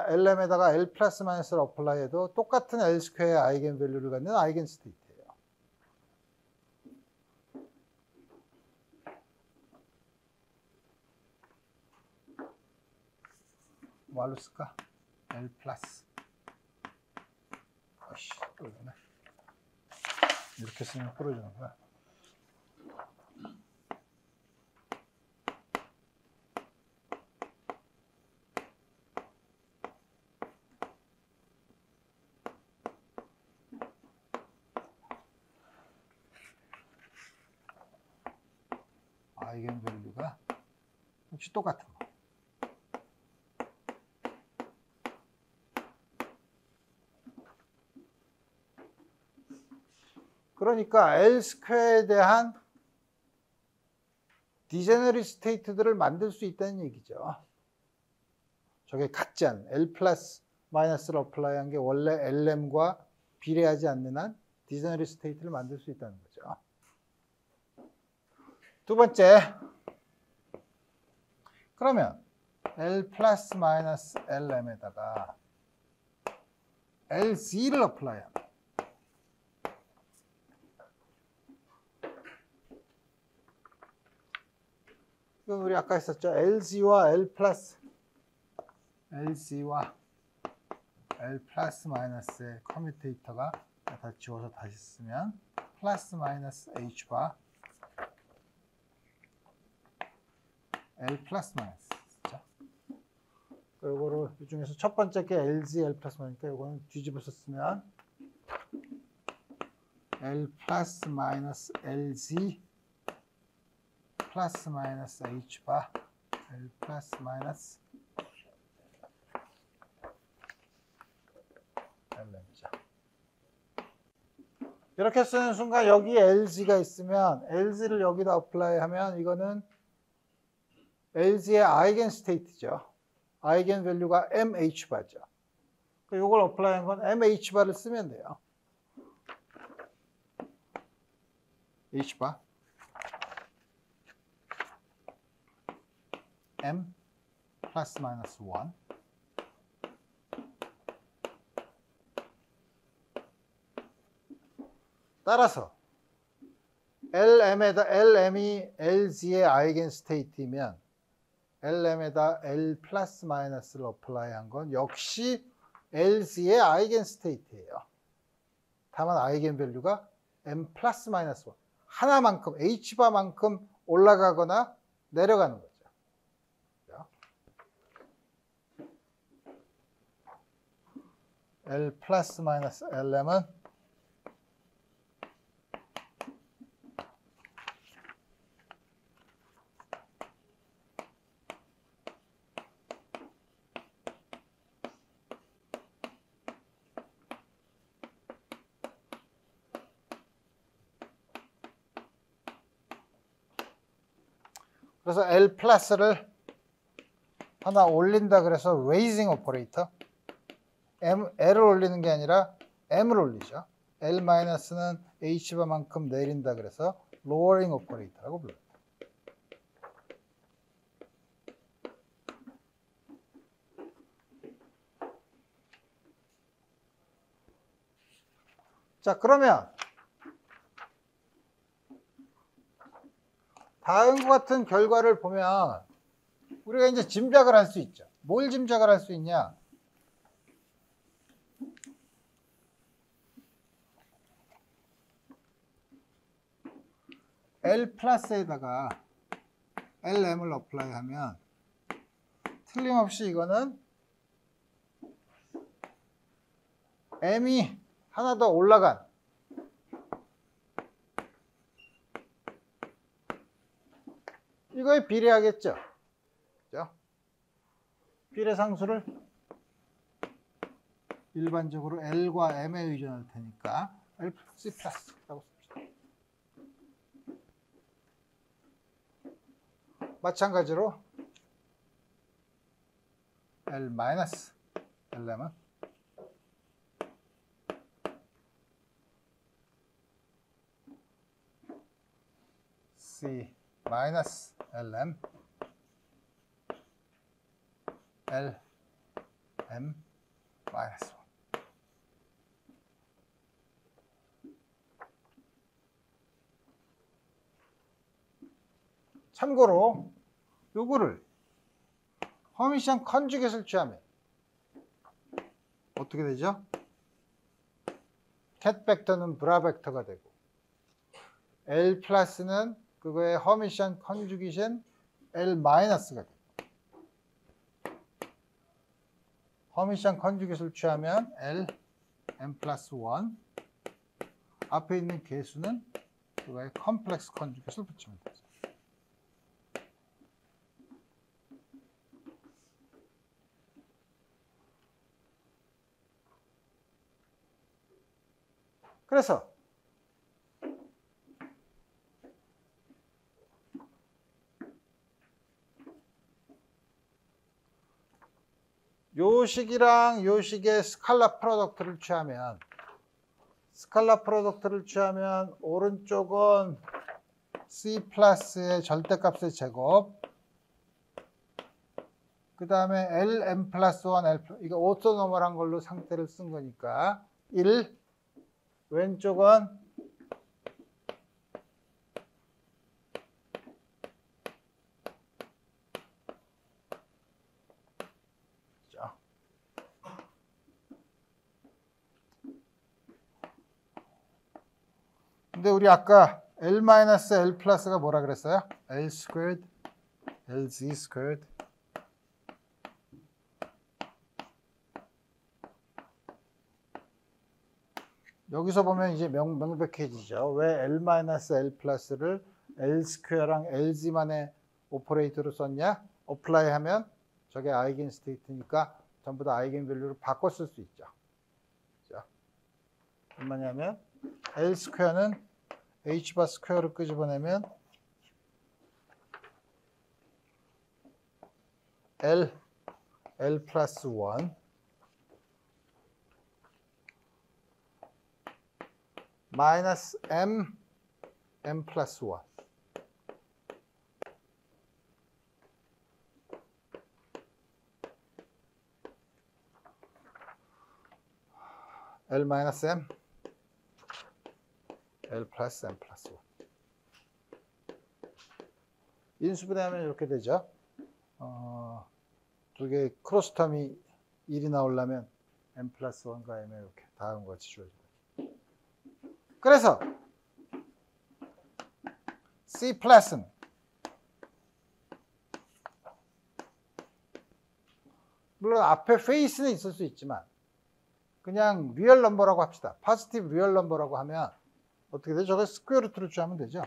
LM에다가 L 플러스 마이너스를 어플라이해도 똑같은 L 스퀘어의 아이겐 밸류를 갖는 아이겐 스테이트예요. 뭐로 쓸까? L 플러스. 아씨, 또 이러네. 이렇게 쓰면 부러지는 거야. 아이겐 밸류가 역시 똑같은 거. 그러니까 L 스퀘어에 대한 디제너리 스테이트들을 만들 수 있다는 얘기죠. 저게 같지 않은 L 플러스 마이너스를 어플라이한 게 원래 LM과 비례하지 않는 한 디제너리 스테이트를 만들 수 있다는 거죠. 두 번째, 그러면 L 플러스 마이너스 LM에다가 LZ를 어플라이합니다. 이건 우리 아까 했었죠. LZ와 L 플러스 마이너스의 커뮤테이터가 다 지워서 다시 쓰면 플러스 마이너스 H바 L 플러스 마이너스. 이거를 이 중에서 첫 번째 게 LZ L 플러스 마이너스니까 이거는 뒤집어서 쓰면 L 플러스 마이너스 LZ 플러스 마이너스 H바 L 플러스 마이너스 LM이죠. 이렇게 쓰는 순간 여기 LZ가 있으면 LZ를 여기다 어플라이 하면 이거는 LZ의 아이겐 스테이트죠. 아이겐 밸류가 MH바죠. 이걸 어플라이한 건 MH바를 쓰면 돼요. H바 M 플러스 마이너스 1 따라서 LM이 LZ의 아이겐 스테이트이면 LM에다 L 플러스 마이너스를 어플라이한 건 역시 LZ의 아이겐 스테이트예요. 다만 아이겐 밸류가 M 플러스 마이너스 1 하나만큼 H바만큼 올라가거나 내려가는 거죠. L 플러스 마이너스 LM은 그래서 L 플러스를 하나 올린다 그래서 raising 오퍼레이터 L을 올리는 게 아니라 M을 올리죠. L 마이너스는 H바만큼 내린다 그래서 lowering 오퍼레이터라고 불러요. 자, 그러면 다음과 같은 결과를 보면 우리가 이제 짐작을 할 수 있죠. 뭘 짐작을 할 수 있냐? L 플러스에다가 LM을 어플라이 하면 틀림없이 이거는 M이 하나 더 올라간 이거에 비례하겠죠. 그죠? 비례상수를 일반적으로 L과 M에 의존할 테니까 C 플러스라고 씁시다. 마찬가지로 L 마이너스 LM은 C 마이너스 LM LM 마이너스 1. 참고로 요거를 허미션 컨주겟을 취하면 어떻게 되죠? 캣 벡터는 브라 벡터가 되고 L 플러스는 그거의 허미션 컨주깃인 L 마이너스가 되고 허미션 컨주깃을 취하면 L M 플러스 1 앞에 있는 개수는 그거의 컴플렉스 컨주깃을 붙이면 되죠. 그래서 요 식이랑 요 식의 스칼라 프로덕트를 취하면 오른쪽은 C 플러스의 절대값의 제곱 그 다음에 LM 플러스 1 L 이거 오토노멀한 걸로 상태를 쓴 거니까 1 왼쪽은 근데 우리 아까 L-L 플러스가 뭐라 그랬어요? L 스퀘어드, LZ 스퀘어드. 여기서 보면 이제 명백해지죠. 왜 L-L 플러스를 L 스퀘어랑 LZ만의 오퍼레이터로 썼냐? 어플라이 하면 저게 아이겐 스테이트니까 전부 다 아이겐 밸류를 바꿔 쓸 수 있죠. 자, 얼마냐면 L 스퀘어는 H바 스퀘어를 끄집어내면 L 플러스 1 마이너스 M 플러스 1 L 마이너스 M L 플러스 M 플러스 1 인수분해하면 이렇게 되죠. 두 개의 크로스 텀이 1이 나오려면 M 플러스 1과 M에 이렇게 다음과 같이 주어져요. 그래서 C 플러스는 물론 앞에 페이스는 있을 수 있지만 그냥 리얼 넘버라고 합시다. 포지티브 리얼 넘버라고 하면 어떻게 되죠? 저걸 스퀘어 루트로 취하면 되죠.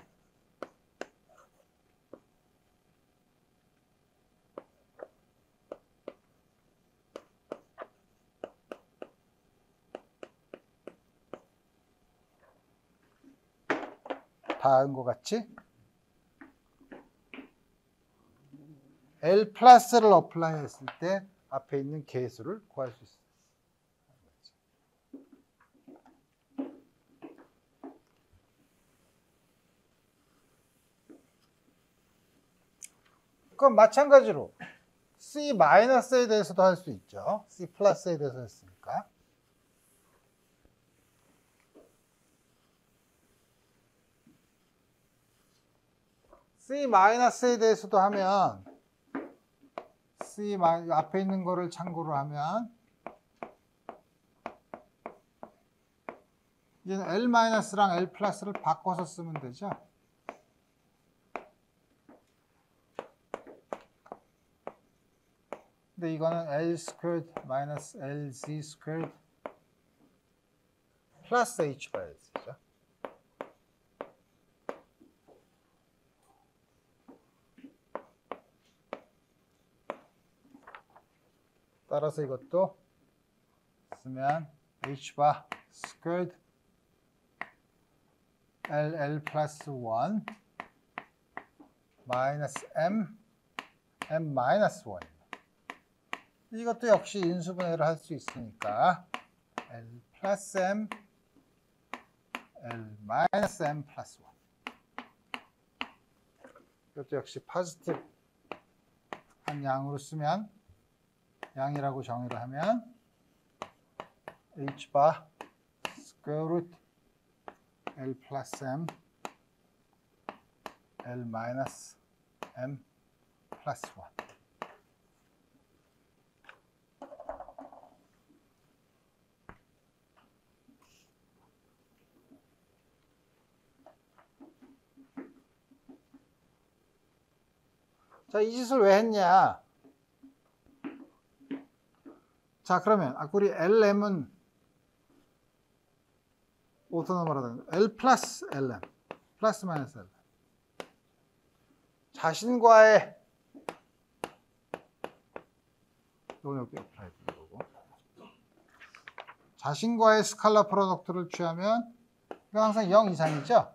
다음 것 같이 L 플러스를 어플라이 했을 때 앞에 있는 개수를 구할 수 있어요. 그럼 마찬가지로 C 마이너스에 대해서도 할 수 있죠. C 플러스에 대해서 했으니까. C 마이너스에 대해서도 하면 C 앞에 있는 거를 참고로 하면 이제는 L 마이너스랑 L 플러스를 바꿔서 쓰면 되죠. 근데 이거는 L squared 마이너스 LZ squared 플러스 H가 되죠. 따라서 이것도 쓰면 H바 squared LL 플러스 1 마이너스 M 마이너스 1. 이것도 역시 인수분해를 할 수 있으니까 L 플러스 M L 마이너스 M 플러스 1. 이것도 역시 포지티브 한 양으로 쓰면 양이라고 정의를 하면 H바 스퀘어 루트 L 플러스 M L 마이너스 M 플러스 1. 자, 이 짓을 왜 했냐? 자, 그러면 우리 LM은 오토노멀하다. L 플러스 LM 플러스 마이너스 LM 자신과의 이건 여기 어플라이 되는 거고 자신과의 스칼라 프로덕트를 취하면 이거 항상 0 이상이죠?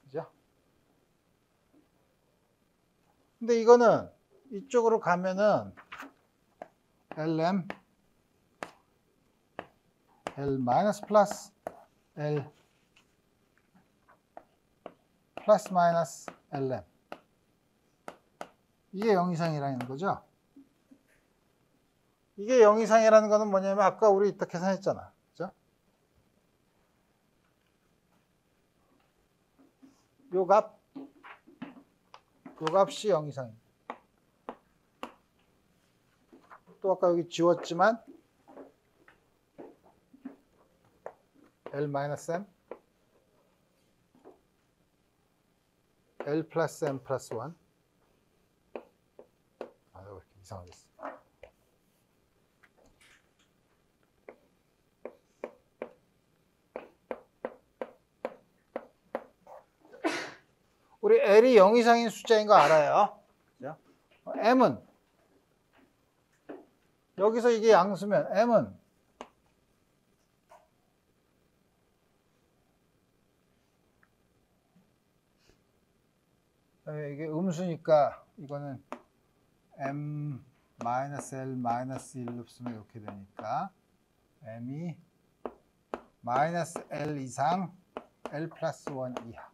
그죠? 근데 이거는 이쪽으로 가면은 LM L 마이너스 플러스 L 플러스 마이너스 LM 이게 0 이상이라는 거죠. 이게 0 이상이라는 거는 뭐냐면 아까 우리 이따 계산했잖아. 그죠? 요 값이 0 이상입니다. 또 아까 여기 지웠지만 L-M L 플러스 M 플러스 1 왜 이렇게 이상하게 했어. 우리 L이 0 이상인 숫자인 거 알아요. 그죠? M은 여기서 이게 양수면 M은 이게 음수니까 이거는 M 마이너스 L 마이너스 1로 쓰면 이렇게 되니까 M이 마이너스 L 이상 L 플러스 1 이하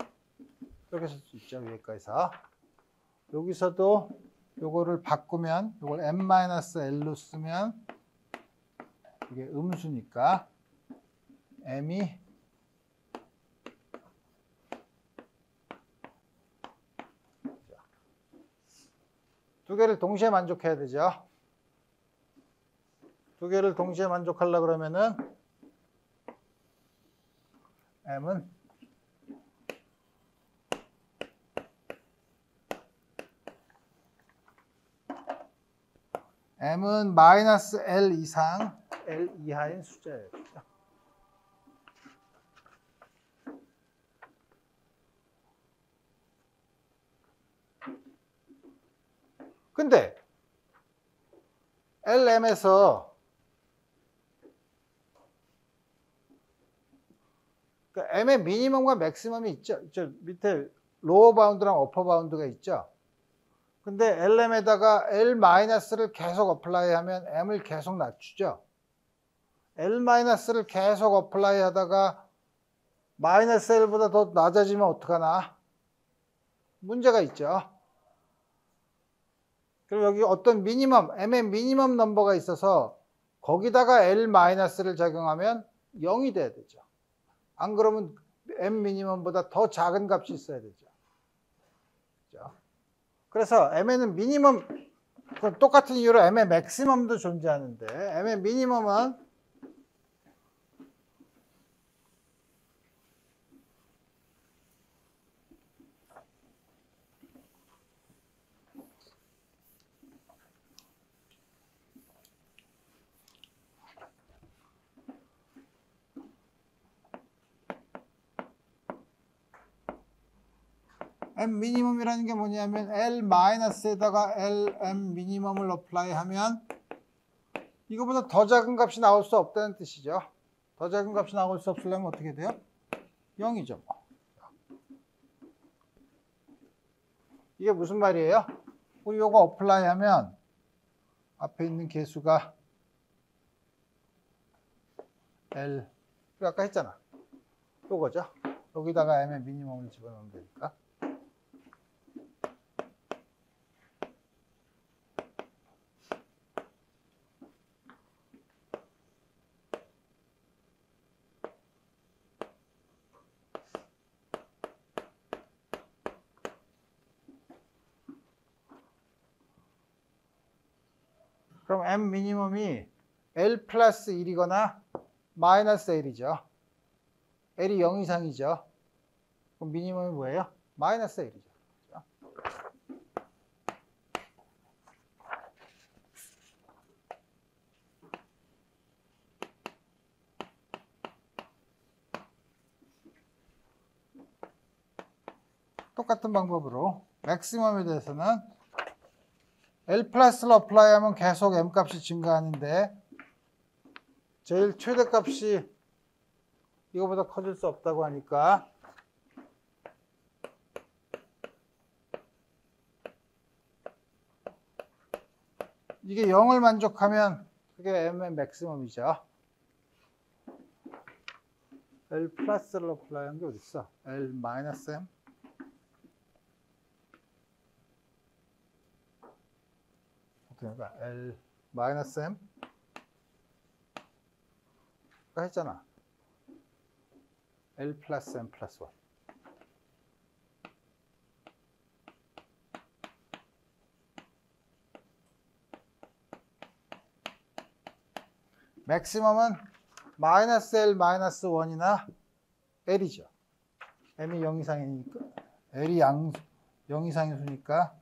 이렇게 쓸 수 있죠. 위에까지서 여기서도 요거를 바꾸면 요걸 M 마이너스 L로 쓰면 이게 음수니까 M이 두 개를 동시에 만족해야 되죠. 두 개를 동시에 만족하려고 그러면은 M은 마이너스 L 이상 L 이하인 숫자예요. 근데 LM에서 그러니까 M의 미니멈과 맥시멈이 있죠. 저 밑에 로어 바운드랑 어퍼 바운드가 있죠. 근데 LM에다가 L 마이너스를 계속 어플라이 하면 M을 계속 낮추죠. L 마이너스를 계속 어플라이 하다가 마이너스 L보다 더 낮아지면 어떡하나? 문제가 있죠. 그럼 여기 어떤 미니멈, M의 미니멈 넘버가 있어서 거기다가 L 마이너스를 적용하면 0이 돼야 되죠. 안 그러면 M 미니멈보다 더 작은 값이 있어야 되죠. 그렇죠? 그래서 M에는 미니멈, 똑같은 이유로 M의 맥시멈도 존재하는데 M의 미니멈은 M 미니멈이라는 게 뭐냐면 L-에다가 LM 미니멈을 어플라이 하면 이거보다 더 작은 값이 나올 수 없다는 뜻이죠. 더 작은 값이 나올 수 없으려면 어떻게 돼요? 0이죠. 이게 무슨 말이에요? 우리 요거 어플라이 하면 앞에 있는 개수가 L, 우리 아까 했잖아. 요거죠. 여기다가 M의 미니멈을 집어넣으면 되니까. 그럼 M 미니멈이 L 플러스 1이거나 마이너스 L이죠. L이 0 이상이죠. 그럼 미니멈이 뭐예요? 마이너스 L이죠. 똑같은 방법으로 맥시멈에 대해서는 L 플러스를 어플라이하면 계속 M 값이 증가하는데 제일 최대값이 이거보다 커질 수 없다고 하니까 이게 0을 만족하면 그게 M의 맥시멈이죠. L 플러스를 어플라이한 게 어디 있어? L 마이너스 M? 그러니까 L 마이너스 M? 가 했잖아. L 플러스 M 플러스 1. 맥시멈은 마이너스 L 마이너스 1이나 L이죠. M이 0 이상이니까 L이 0 이상의 수니까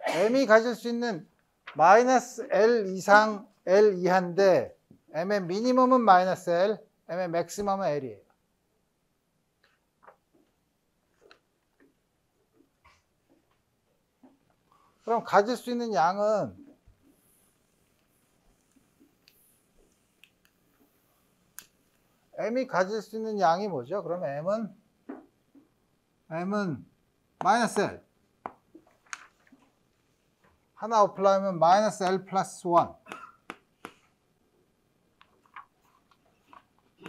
M이 가질 수 있는 마이너스 L 이상 L 이하인데 M의 미니멈은 마이너스 L, M의 맥시멈은 L이에요. 그럼 가질 수 있는 양은 M이 가질 수 있는 양이 뭐죠? 그럼 M은 마이너스 L. 하나 어플라이하면 마이너스 L 플러스 1.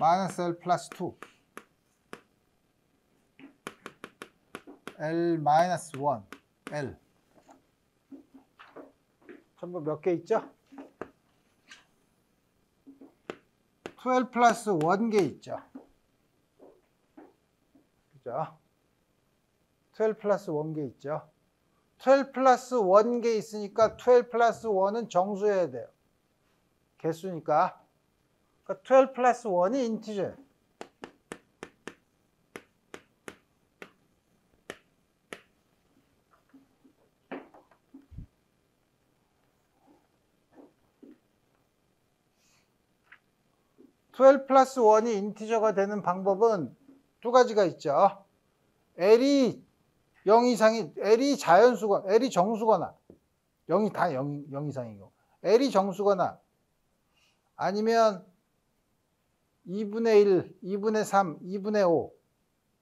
마이너스 L 플러스 2. L 마이너스 1. L. 전부 몇 개 있죠? 12 플러스 1개 있죠. 그죠? 12 플러스 1개 있죠. 12 플러스 1개 있으니까 12 플러스 1은 정수여야 돼요. 개수니까. 그러니까 12 플러스 1이 인티저예요. (12 플러스 1이) 인티저가 되는 방법은 두 가지가 있죠. L이 0 이상이, L이 자연수거나, L이 정수거나, 0이 다 0 이상이고, L이 정수거나, 아니면 2분의 1, 2분의 3, 2분의 5,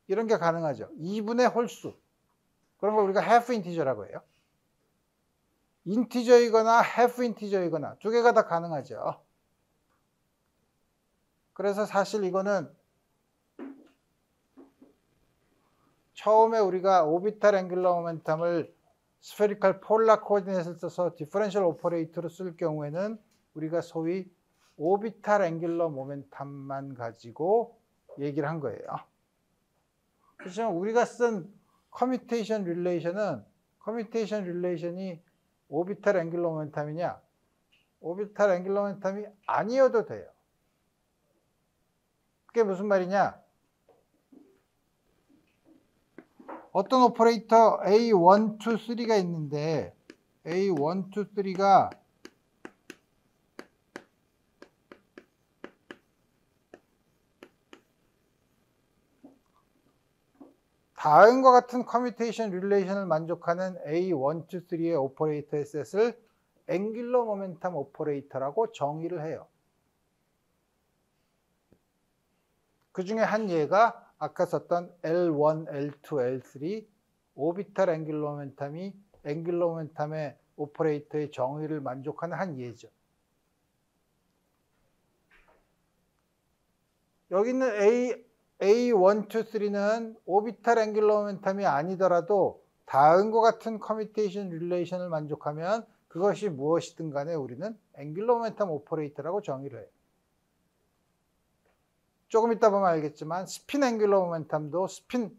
이런 게 가능하죠. 2분의 홀수. 그런 걸 우리가 half 인티저라고 해요. 인티저이거나 half 인티저이거나 두 개가 다 가능하죠. 그래서 사실 이거는 처음에 우리가 오비탈 앵귤러 모멘텀을 스페리컬 폴라 코디네이트를 써서 디퍼런셜 오퍼레이터로 쓸 경우에는 우리가 소위 오비탈 앵귤러 모멘텀만 가지고 얘기를 한 거예요. 그렇지만 우리가 쓴 커뮤테이션 릴레이션이 오비탈 앵귤러 모멘텀이냐? 오비탈 앵귤러 모멘텀이 아니어도 돼요. 그게 무슨 말이냐? 어떤 오퍼레이터 A1, 2, 3가 있는데 A1, 2, 3가 다음과 같은 커뮤테이션 릴레이션을 만족하는 A1, 2, 3의 오퍼레이터의 셋을 앵귤러 모멘텀 오퍼레이터라고 정의를 해요. 그 중에 한 예가 아까 썼던 L1, L2, L3 오비탈 앵귤러 모멘텀이 앵귤러 모멘텀의 오퍼레이터의 정의를 만족하는 한 예죠. 여기 있는 A1, 2, 3는 오비탈 앵귤러 모멘텀이 아니더라도 다음과 같은 커뮤테이션 릴레이션을 만족하면 그것이 무엇이든 간에 우리는 앵귤러 모멘텀 오퍼레이터라고 정의를 해요. 조금 이따 보면 알겠지만 스핀 앵귤러 모멘텀도 스핀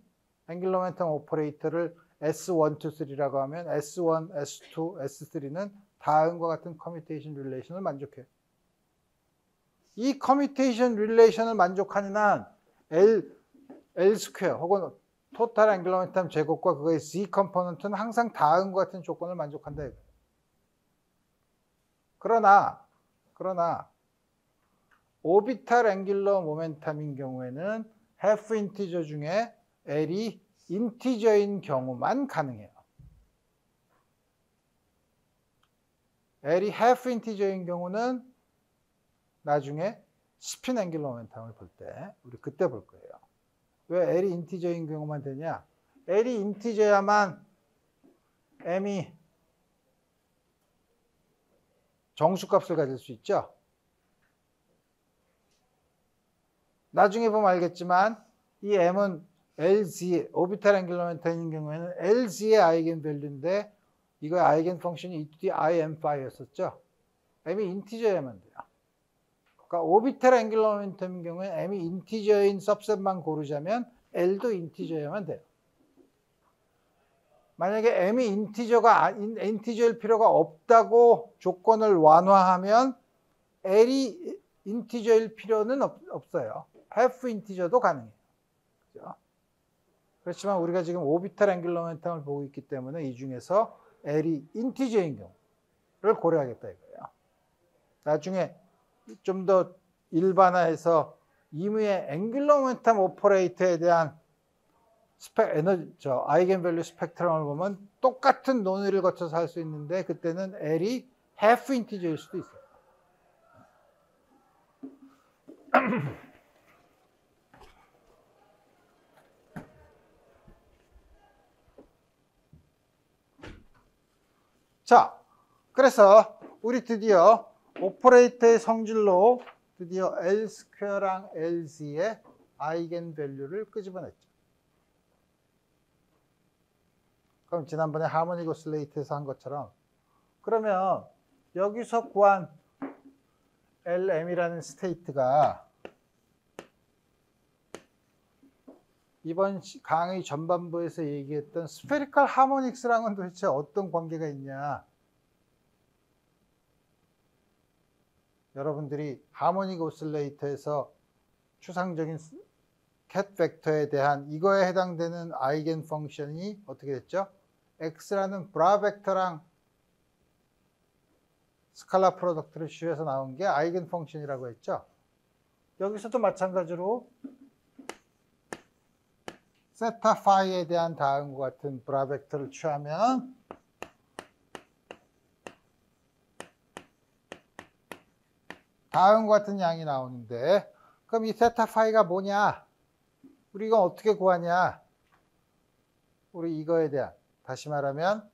앵귤러 모멘텀 오퍼레이터를 S1, 2, 3라고 하면 S1, S2, S3는 다음과 같은 커뮤테이션 릴레이션을 만족해요. 이 커뮤테이션 릴레이션을 만족하는 한 L 스퀘어 혹은 토탈 앵귤러 모멘텀 제곱과 그거의 Z 컴포넌트는 항상 다음과 같은 조건을 만족한다. 그러나 오비탈 앵귤러 모멘텀인 경우에는 half 인티저 중에 L이 인티저인 경우만 가능해요. L이 half 인티저인 경우는 나중에 스핀 앵귤러 모멘텀을 볼 때 우리 그때 볼 거예요. 왜 L이 인티저인 경우만 되냐? L이 인티저야만 M이 정수값을 가질 수 있죠. 나중에 보면 알겠지만 이 M은 LZ, 오비탈 앵귤러 모멘텀인 경우에는 LZ의 아이겐 밸류인데 이거의 아이겐 펑션이 e to the im5였었죠. M이 인티저야만 돼요. 그러니까 오비탈 앵귤러 모멘텀인 경우에 M이 인티저인 सब셋만 고르자면 L도 인티저야만 돼요. 만약에 M이 인티저일 필요가 없다고 조건을 완화하면 L이 인티저일 필요는 없어요. half 인티저도 가능해요. 그렇죠? 그렇지만 우리가 지금 오비탈 앵귤러 모멘텀을 보고 있기 때문에 이 중에서 L이 인티저인 경우를 고려하겠다 이거예요. 나중에 좀 더 일반화해서 이무의 앵귤러 모멘텀 오퍼레이터에 대한 아이겐 밸류 스펙트럼을 보면 똑같은 논의를 거쳐서 할 수 있는데 그때는 L이 half 인티저일 수도 있어요. 자, 그래서 우리 드디어 오퍼레이터의 성질로 드디어 L 스퀘어랑 LZ의 아이겐 밸류를 끄집어냈죠. 그럼 지난번에 하모닉 오실레이터에서 한 것처럼 그러면 여기서 구한 LM이라는 스테이트가 이번 강의 전반부에서 얘기했던 스페리컬 하모닉스랑은 도대체 어떤 관계가 있냐? 여러분들이 하모닉 오실레이터에서 추상적인 캣 벡터에 대한 이거에 해당되는 아이겐 펑션이 어떻게 됐죠? X라는 브라 벡터랑 스칼라 프로덕트를 취해서 나온 게 아이겐 펑션이라고 했죠? 여기서도 마찬가지로 세타 파이에 대한 다음과 같은 브라 벡터를 취하면 다음과 같은 양이 나오는데 그럼 이 세타 파이가 뭐냐? 우리 이거 어떻게 구하냐? 우리 이거에 대한 다시 말하면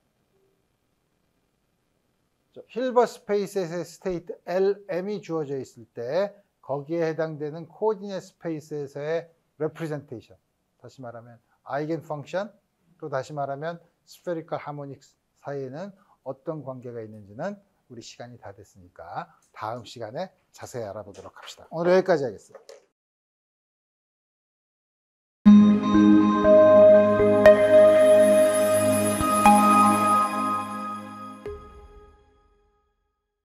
힐버 스페이스의 스테이트 LM이 주어져 있을 때 거기에 해당되는 코오디네이트 스페이스에서의 레프레젠테이션 다시 말하면 아이겐 펑션 또 다시 말하면 스페리컬 하모닉스 사이에는 어떤 관계가 있는지는 우리 시간이 다 됐으니까 다음 시간에 자세히 알아보도록 합시다. 오늘 여기까지 하겠습니다.